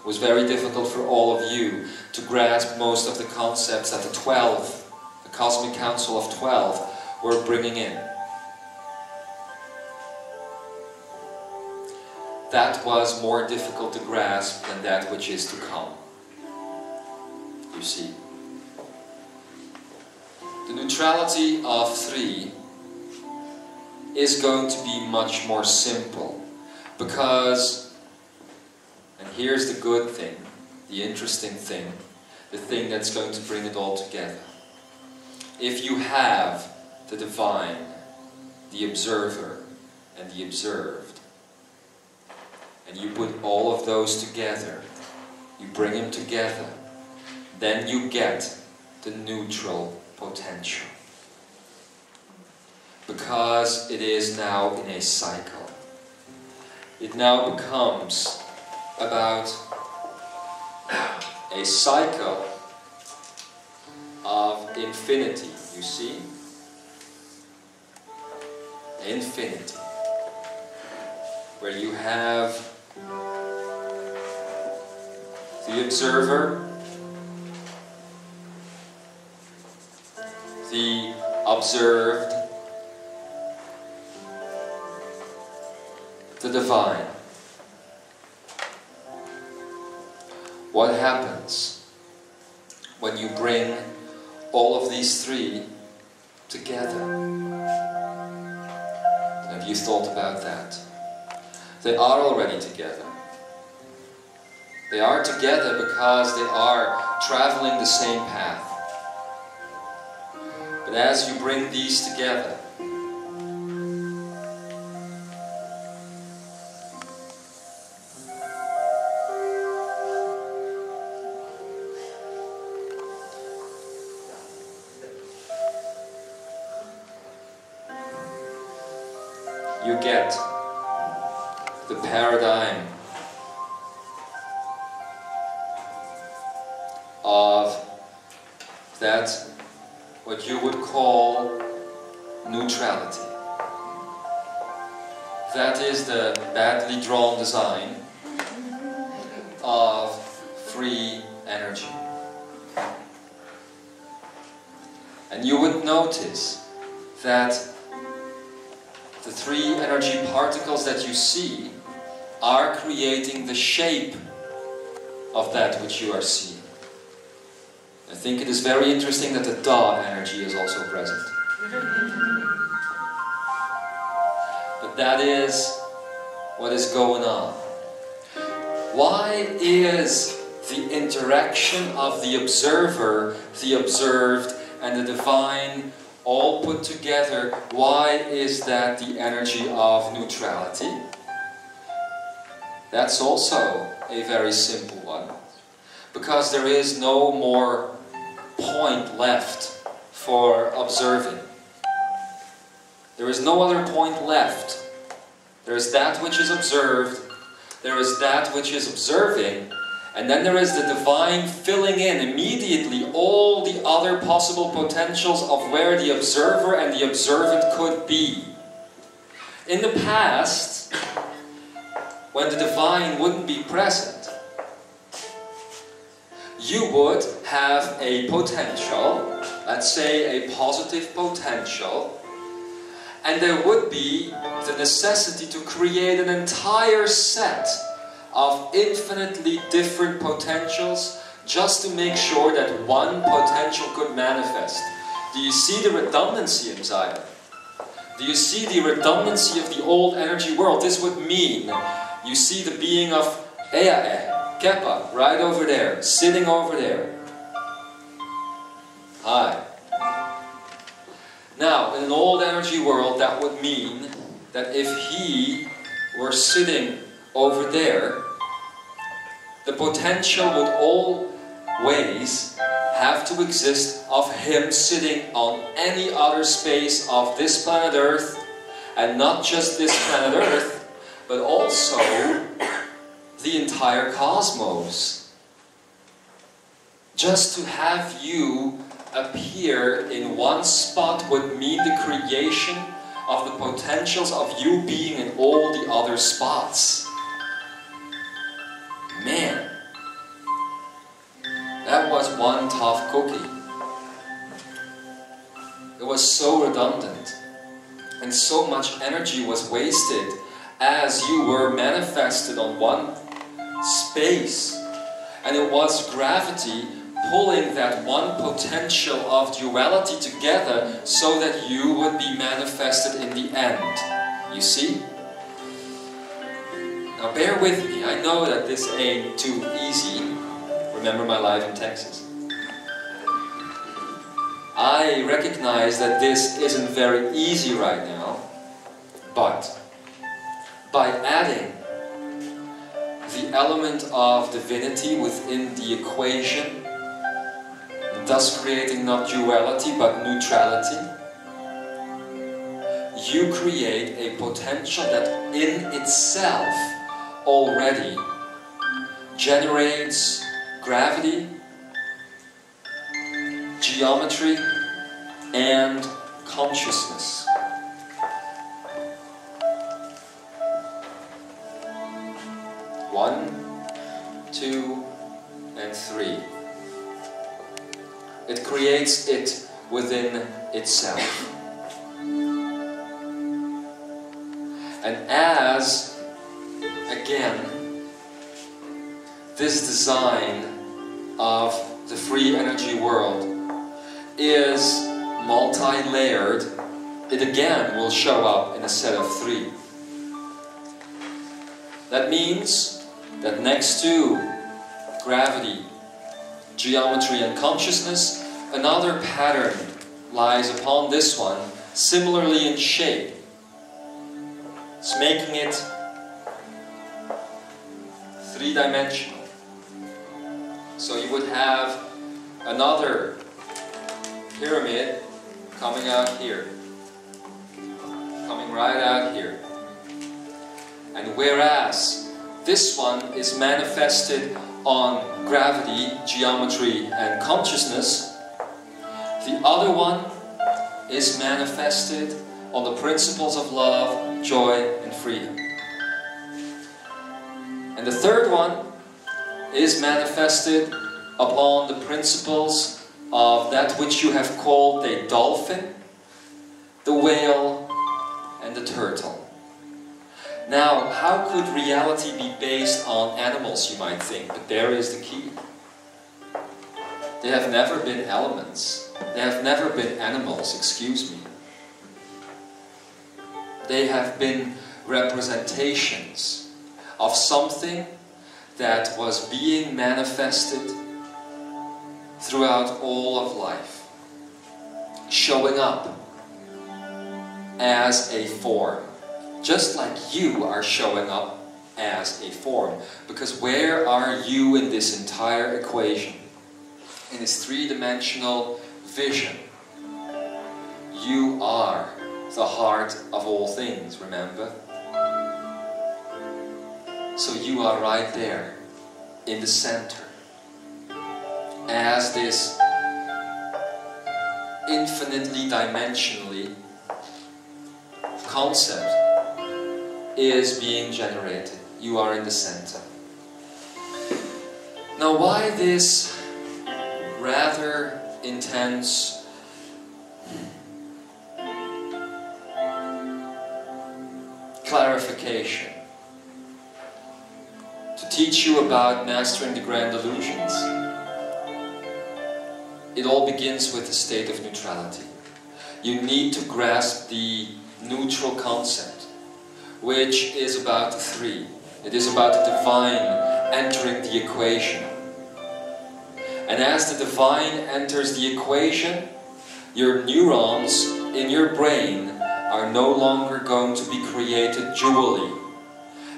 [SPEAKER 1] it was very difficult for all of you to grasp most of the concepts that the 12, the Cosmic Council of 12, were bringing in. That was more difficult to grasp than that which is to come. You see. The neutrality of 3 is going to be much more simple, because, and here's the good thing, the interesting thing, the thing that's going to bring it all together. if you have the divine, the observer, and the observed, and you put all of those together, you bring them together, then you get the neutral potential. Because it is now in a cycle. It now becomes about a cycle of infinity, you see? Infinity. Where you have the observer, the observed, the divine. What happens when you bring all of these three together? Have you thought about that? They are already together. They are together because they are traveling the same path. But as you bring these together, you get the paradigm of that, what you would call neutrality. That is the badly drawn design of free energy. And you would notice that the three energy particles that you see are creating the shape of that which you are seeing. I think it is very interesting that the Da energy is also present. But that is what is going on. Why is the interaction of the observer, the observed, and the divine all put together, why is that the energy of neutrality? That's also a very simple one. Because there is no more point left for observing. There is no other point left. There is that which is observed, there is that which is observing, and then there is the divine filling in immediately all the other possible potentials of where the observer and the observant could be. In the past, when the divine wouldn't be present, you would have a potential, let's say a positive potential, and there would be the necessity to create an entire set of infinitely different potentials just to make sure that one potential could manifest. Do you see the redundancy in Imzaia? Do you see the redundancy of the old energy world? This would mean you see the being of Kepa right over there, sitting over there. Hi. Now, in an old energy world, that would mean that if he were sitting over there, the potential would always have to exist of him sitting on any other space of this planet Earth, and not just this planet Earth, but also the entire cosmos. Just to have you appear in one spot would mean the creation of the potentials of you being in all the other spots. Man, that was one tough cookie. It was so redundant, and so much energy was wasted as you were manifested on one space, and it was gravity pulling that one potential of duality together so that you would be manifested in the end. You see? Now bear with me, I know that this ain't too easy. Remember my life in Texas. I recognize that this isn't very easy right now, but by adding the element of divinity within the equation, thus creating not duality but neutrality, you create a potential that in itself already generates gravity, geometry, and consciousness. One, two, and three. It creates it within itself. And as, again, this design of the free energy world is multi-layered, it again will show up in a set of three. That means that next to gravity, geometry, and consciousness, another pattern lies upon this one, similarly in shape. It's making it three-dimensional. So you would have another pyramid coming out here, coming right out here. And whereas this one is manifested on gravity, geometry, and consciousness, the other one is manifested on the principles of love, joy, and freedom. And the third one is manifested upon the principles of that which you have called a dolphin, the whale, and the turtle. Now, how could reality be based on animals, you might think? But there is the key. They have never been elements. They have never been animals, excuse me. They have been representations of something that was being manifested throughout all of life, showing up as a form, just like you are showing up as a form. Because where are you in this entire equation? In this three-dimensional vision, you are the heart of all things, remember? So you are right there, in the center, as this infinitely dimensionally concept is being generated. You are in the center. Now, why this rather intense clarification? To teach you about mastering the grand illusions. It all begins with the state of neutrality. You need to grasp the neutral concept, which is about the three. It is about the divine entering the equation. And as the divine enters the equation, your neurons in your brain are no longer going to be created dually.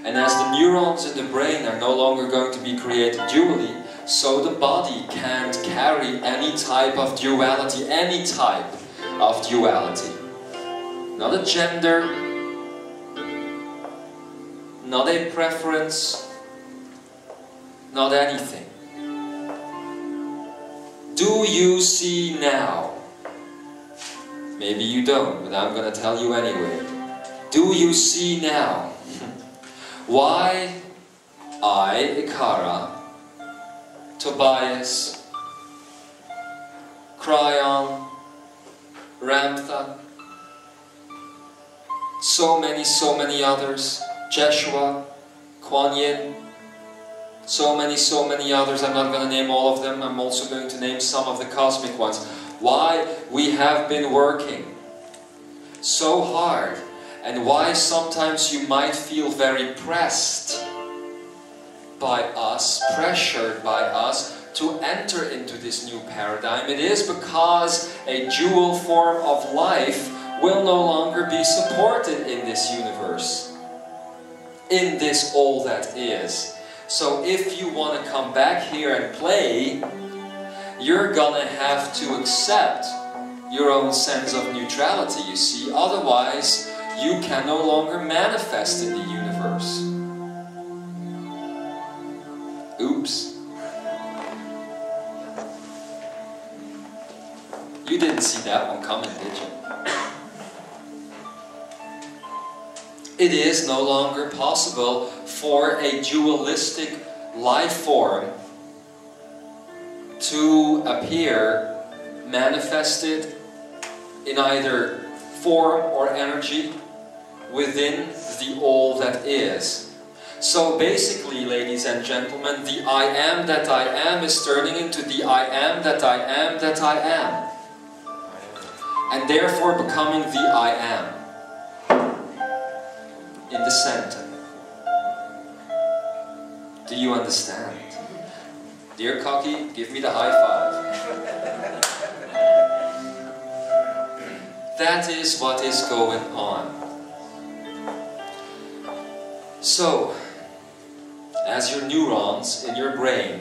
[SPEAKER 1] And as the neurons in the brain are no longer going to be created dually, so the body can't carry any type of duality, any type of duality. Not a gender, not a preference, not anything. Do you see now? Maybe you don't, but I'm going to tell you anyway. Do you see now why I, Ekara, Tobias, Cryon, Ramtha, so many others, Jeshua, Kuan Yin, so many others, I'm not going to name all of them, I'm also going to name some of the cosmic ones. Why we have been working so hard, and why sometimes you might feel very pressed by us, pressured by us, to enter into this new paradigm, it is because a dual form of life will no longer be supported in this universe, in this all that is. So if you want to come back here and play, you're gonna have to accept your own sense of neutrality, you see. Otherwise, you can no longer manifest in the universe. Oops. You didn't see that one coming, did you? It is no longer possible for a dualistic life form to appear manifested in either form or energy within the all that is. So basically, ladies and gentlemen, the I am that I am is turning into the I am that I am that I am. And therefore becoming the I am in the center. Do you understand? Dear Cocky, give me the high five. That is what is going on. So, as your neurons in your brain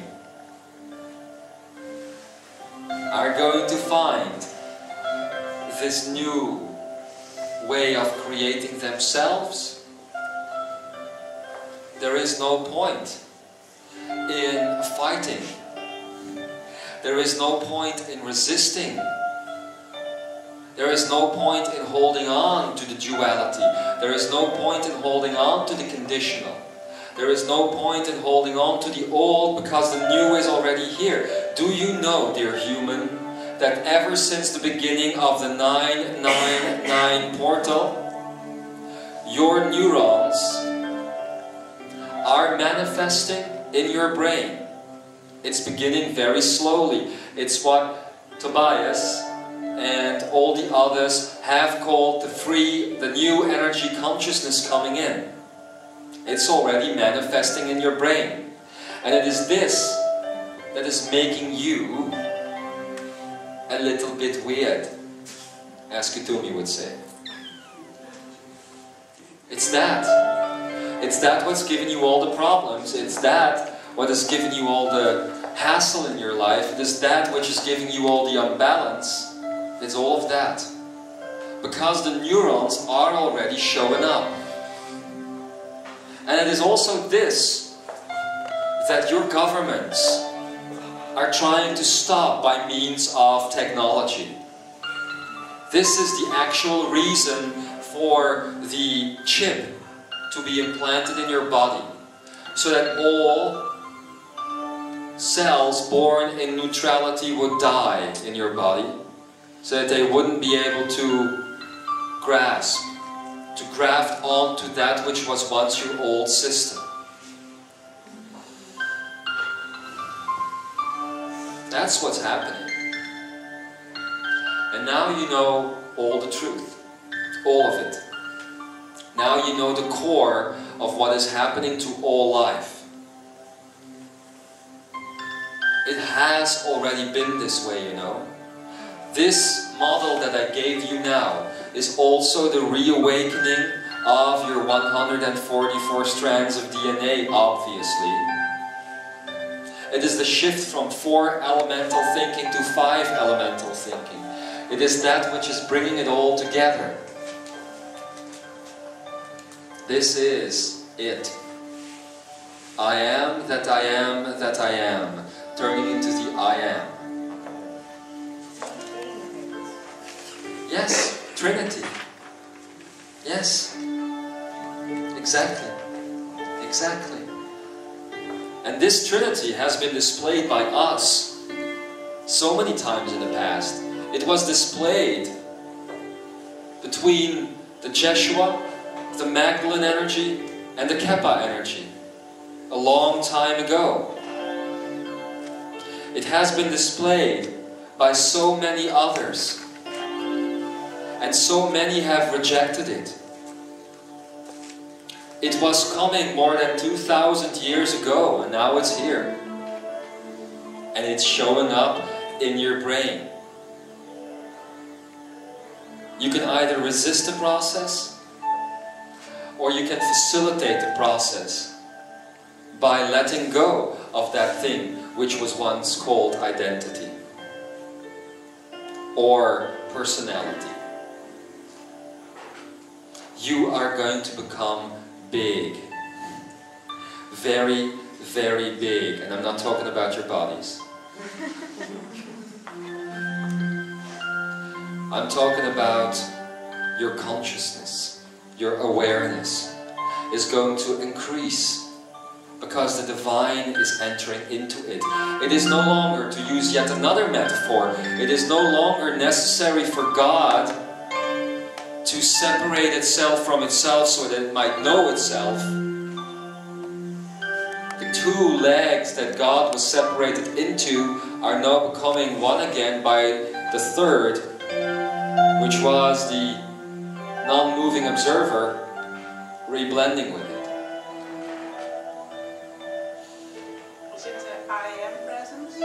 [SPEAKER 1] are going to find this new way of creating themselves, there is no point in fighting. There is no point in resisting. There is no point in holding on to the duality. There is no point in holding on to the conditional. There is no point in holding on to the old, because the new is already here. Do you know, dear human, that ever since the beginning of the 999 portal, your neurons are manifesting in your brain. It's beginning very slowly. It's what Tobias and all the others have called the new energy consciousness coming in. It's already manifesting in your brain. And it is this that is making you a little bit weird, as Kutumi would say. It's that. It's that what's giving you all the problems. It's that what has given you all the hassle in your life. It is that which is giving you all the unbalance. It's all of that. Because the neurons are already showing up. And it is also this that your governments are trying to stop by means of technology. This is the actual reason for the chip to be implanted in your body, so that all cells born in neutrality would die in your body, so that they wouldn't be able to grasp, to graft onto that which was once your old system. That's what's happening. And now you know all the truth, all of it. Now you know the core of what is happening to all life. It has already been this way, you know. This model that I gave you now is also the reawakening of your 144 strands of DNA, obviously. It is the shift from 4 elemental thinking to 5 elemental thinking. It is that which is bringing it all together. This is it. I am that I am that I am, turning into the I am. Yes, Trinity. Yes. Exactly. Exactly. And this Trinity has been displayed by us so many times in the past. It was displayed between the Jeshua, the Magdalene energy, and the Kepa energy a long time ago. It has been displayed by so many others, and so many have rejected it. It was coming more than 2,000 years ago, and now it's here. and it's showing up in your brain. You can either resist the process, or you can facilitate the process by letting go of that thing which was once called identity or personality. You are going to become big. Very, very big. And I'm not talking about your bodies. I'm talking about your consciousness, your awareness is going to increase because the divine is entering into it. It is no longer, to use yet another metaphor, it is no longer necessary for God to separate itself from itself so that it might know itself. The two legs that God was separated into are now becoming one again by the third, which was the non-moving observer, reblending with it.
[SPEAKER 2] Is it the I am presence?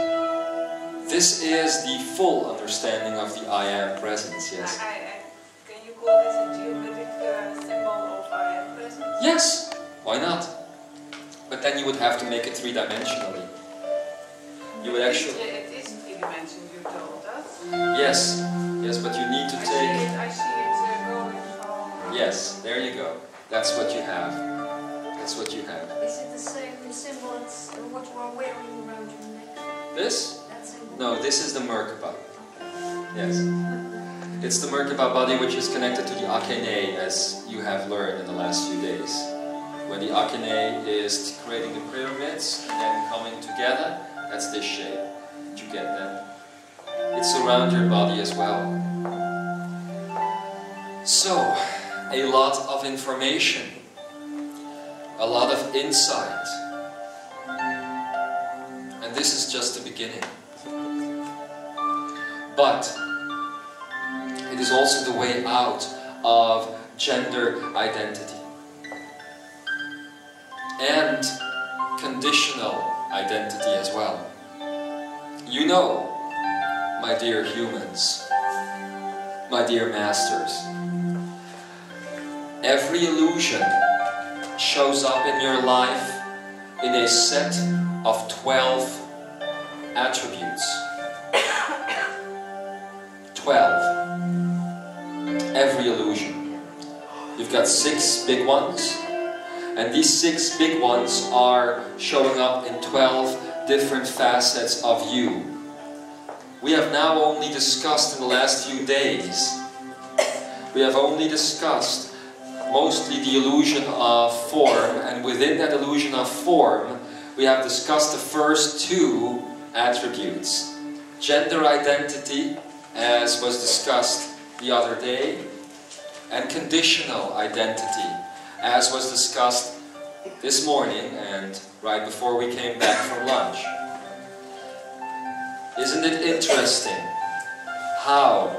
[SPEAKER 1] This is the full understanding of the I am presence, yes.
[SPEAKER 2] Can you call this a geometric symbol of I am presence?
[SPEAKER 1] Yes, why not? But then you would have to make it three-dimensionally. You would actually...
[SPEAKER 2] It is three-dimensional, you told us.
[SPEAKER 1] Yes, yes, but you need to take...
[SPEAKER 2] I see it going from...
[SPEAKER 1] Yes, there you go. That's what you have. That's what you have.
[SPEAKER 3] Is it the same symbol as what you are wearing around your neck?
[SPEAKER 1] This?
[SPEAKER 3] That symbol?
[SPEAKER 1] No, this is the Merkaba. Yes. It's the Merkaba body which is connected to the Akene, as you have learned in the last few days. When the Akene is creating the pyramids and then coming together, that's this shape. Did you get that? It's around your body as well. So, a lot of information, a lot of insight. And this is just the beginning. But it is also the way out of gender identity and conditional identity as well. You know, my dear humans, my dear masters, every illusion shows up in your life in a set of 12 attributes. 12. Every illusion. You've got 6 big ones, and these 6 big ones are showing up in 12 different facets of you. We have now only discussed in the last few days, we have only discussed mostly the illusion of form, and within that illusion of form, we have discussed the first 2 attributes. Gender identity, as was discussed the other day, and conditional identity, as was discussed this morning and right before we came back from lunch. Isn't it interesting how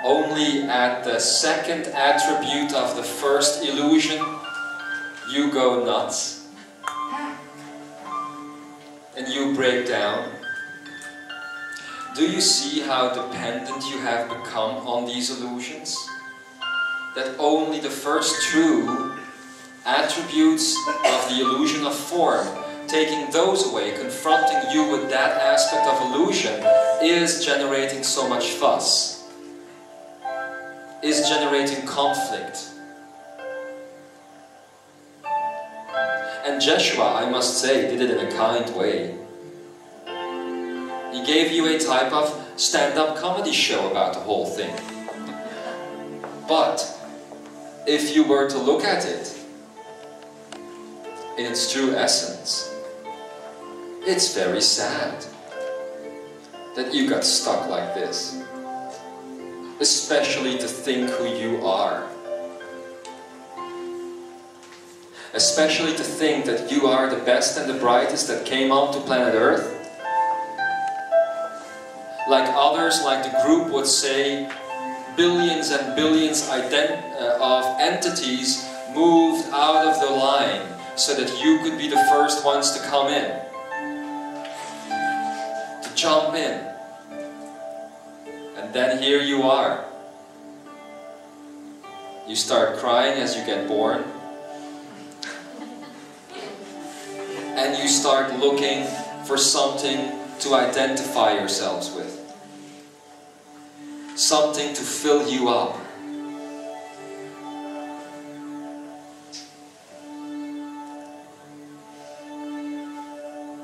[SPEAKER 1] only at the second attribute of the first illusion you go nuts and you break down? Do you see how dependent you have become on these illusions? That only the first true attributes of the illusion of form, taking those away, confronting you with that aspect of illusion, is generating so much fuss, is generating conflict. And Jeshua, I must say, did it in a kind way. He gave you a type of stand-up comedy show about the whole thing. But if you were to look at it in its true essence, it's very sad that you got stuck like this. Especially to think who you are. Especially to think that you are the best and the brightest that came onto planet Earth. Like others, like the group would say, billions and billions of entities moved out of the line so that you could be the first ones to come in. To jump in. And then here you are. You start crying as you get born. And you start looking for something to identify yourselves with. Something to fill you up.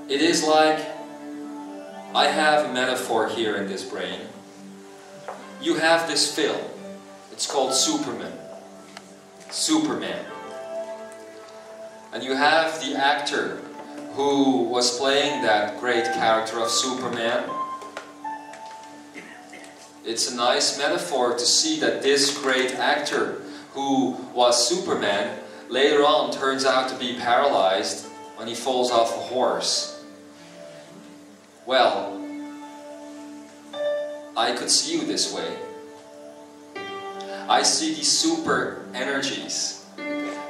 [SPEAKER 1] It is like, I have a metaphor here in this brain. You have this film. It's called Superman. Superman. And you have the actor who was playing that great character of Superman. It's a nice metaphor to see that this great actor who was Superman later on turns out to be paralyzed when he falls off a horse. Well, I could see you this way. I see these super energies,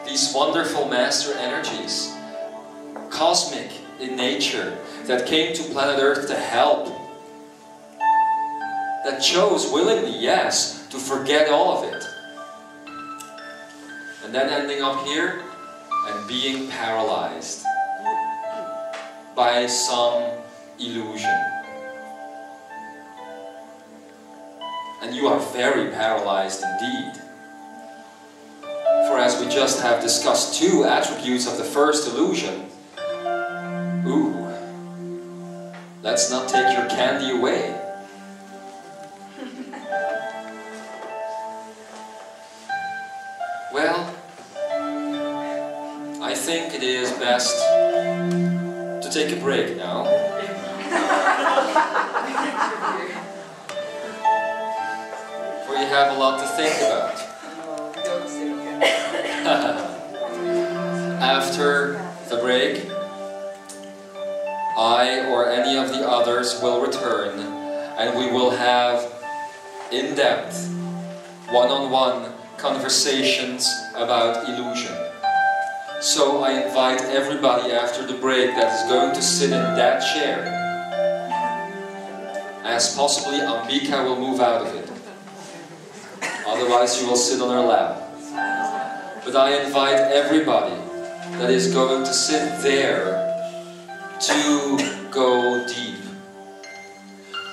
[SPEAKER 1] these wonderful master energies, cosmic in nature, that came to planet Earth to help, that chose willingly, yes, to forget all of it, and then ending up here and being paralyzed by some illusion. And you are very paralyzed indeed. For as we just have discussed two attributes of the first illusion, ooh, let's not take your candy away. Well, I think it is best to take a break now. For you have a lot to think about. After the break, I or any of the others will return and we will have in-depth, one-on-one conversations about illusion. So I invite everybody after the break that is going to sit in that chair, as possibly Ambika will move out of it. Otherwise you will sit on her lap. But I invite everybody that is going to sit there to go deep.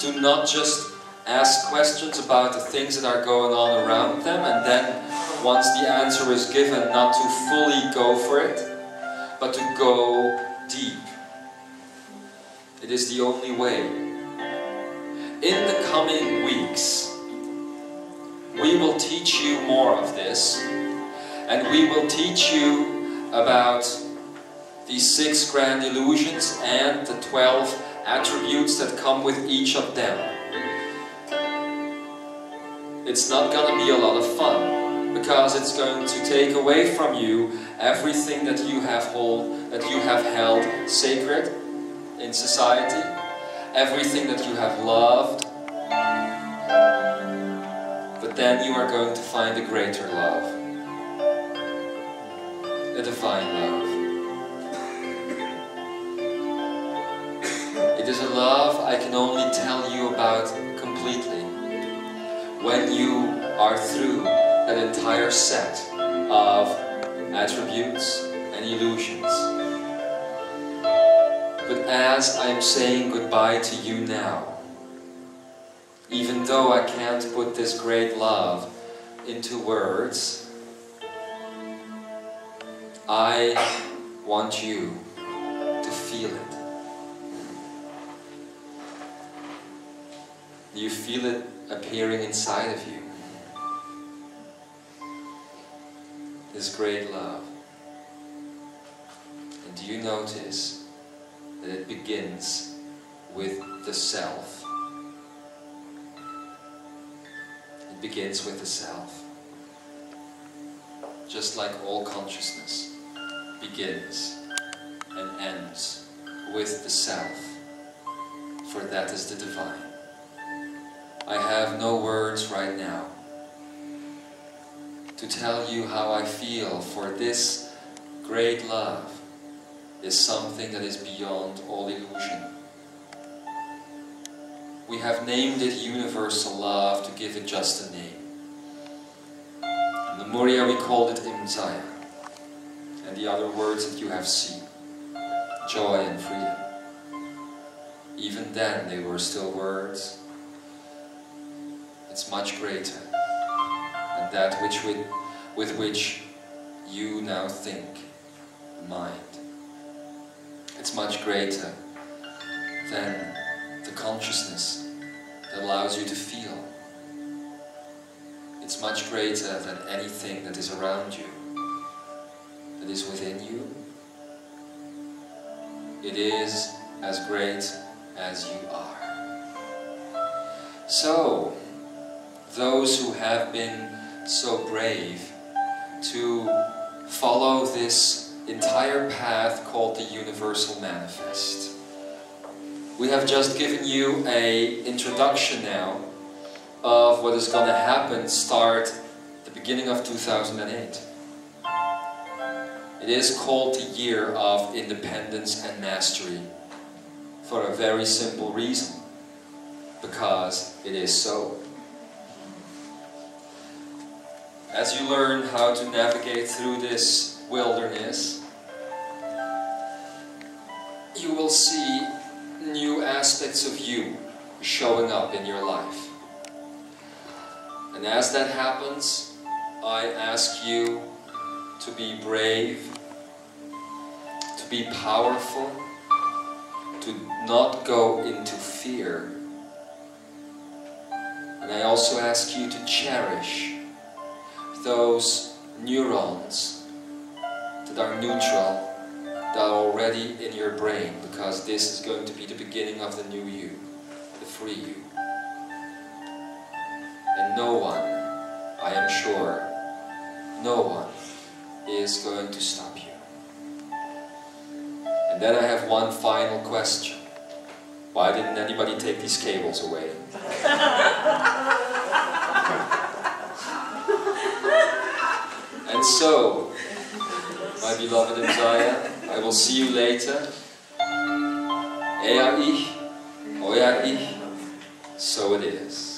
[SPEAKER 1] To not just ask questions about the things that are going on around them, and then once the answer is given, not to fully go for it, but to go deep. It is the only way. In the coming weeks, we will teach you more of this, and we will teach you about these 6 grand illusions and the 12 attributes that come with each of them. It's not going to be a lot of fun, because it's going to take away from you everything that you have held sacred in society, everything that you have loved. But then you are going to find a greater love, a divine love. It is a love I can only tell you about completely when you are through that entire set of attributes and illusions. But as I am saying goodbye to you now, even though I can't put this great love into words, I want you to feel it. Do you feel it appearing inside of you? This great love. And do you notice that it begins with the self? It begins with the self. Just like all consciousness begins and ends with the self, for that is the divine. I have no words right now to tell you how I feel, for this great love is something that is beyond all illusion. we have named it universal love to give it just a name. In Lemuria we called it Imzaia, and the other words that you have seen, joy and freedom. Even then they were still words. It's much greater than that with which you now think, mind. It's much greater than the consciousness that allows you to feel. It's much greater than anything that is around you, that is within you. It is as great as you are. So, those who have been so brave to follow this entire path called the Universal Manifest. We have just given you an introduction now of what is going to happen start the beginning of 2008. It is called the Year of Independence and Mastery for a very simple reason, because it is so. As you learn how to navigate through this wilderness, you will see new aspects of you showing up in your life. And as that happens, I ask you to be brave, to be powerful, to not go into fear. And I also ask you to cherish those neurons that are neutral, that are already in your brain, because this is going to be the beginning of the new you, the free you. And no one, I am sure, no one is going to stop you. And then I have one final question. Why didn't anybody take these cables away? And so, my beloved Imzaia, I will see you later. Ea ich, oya ich, so it is.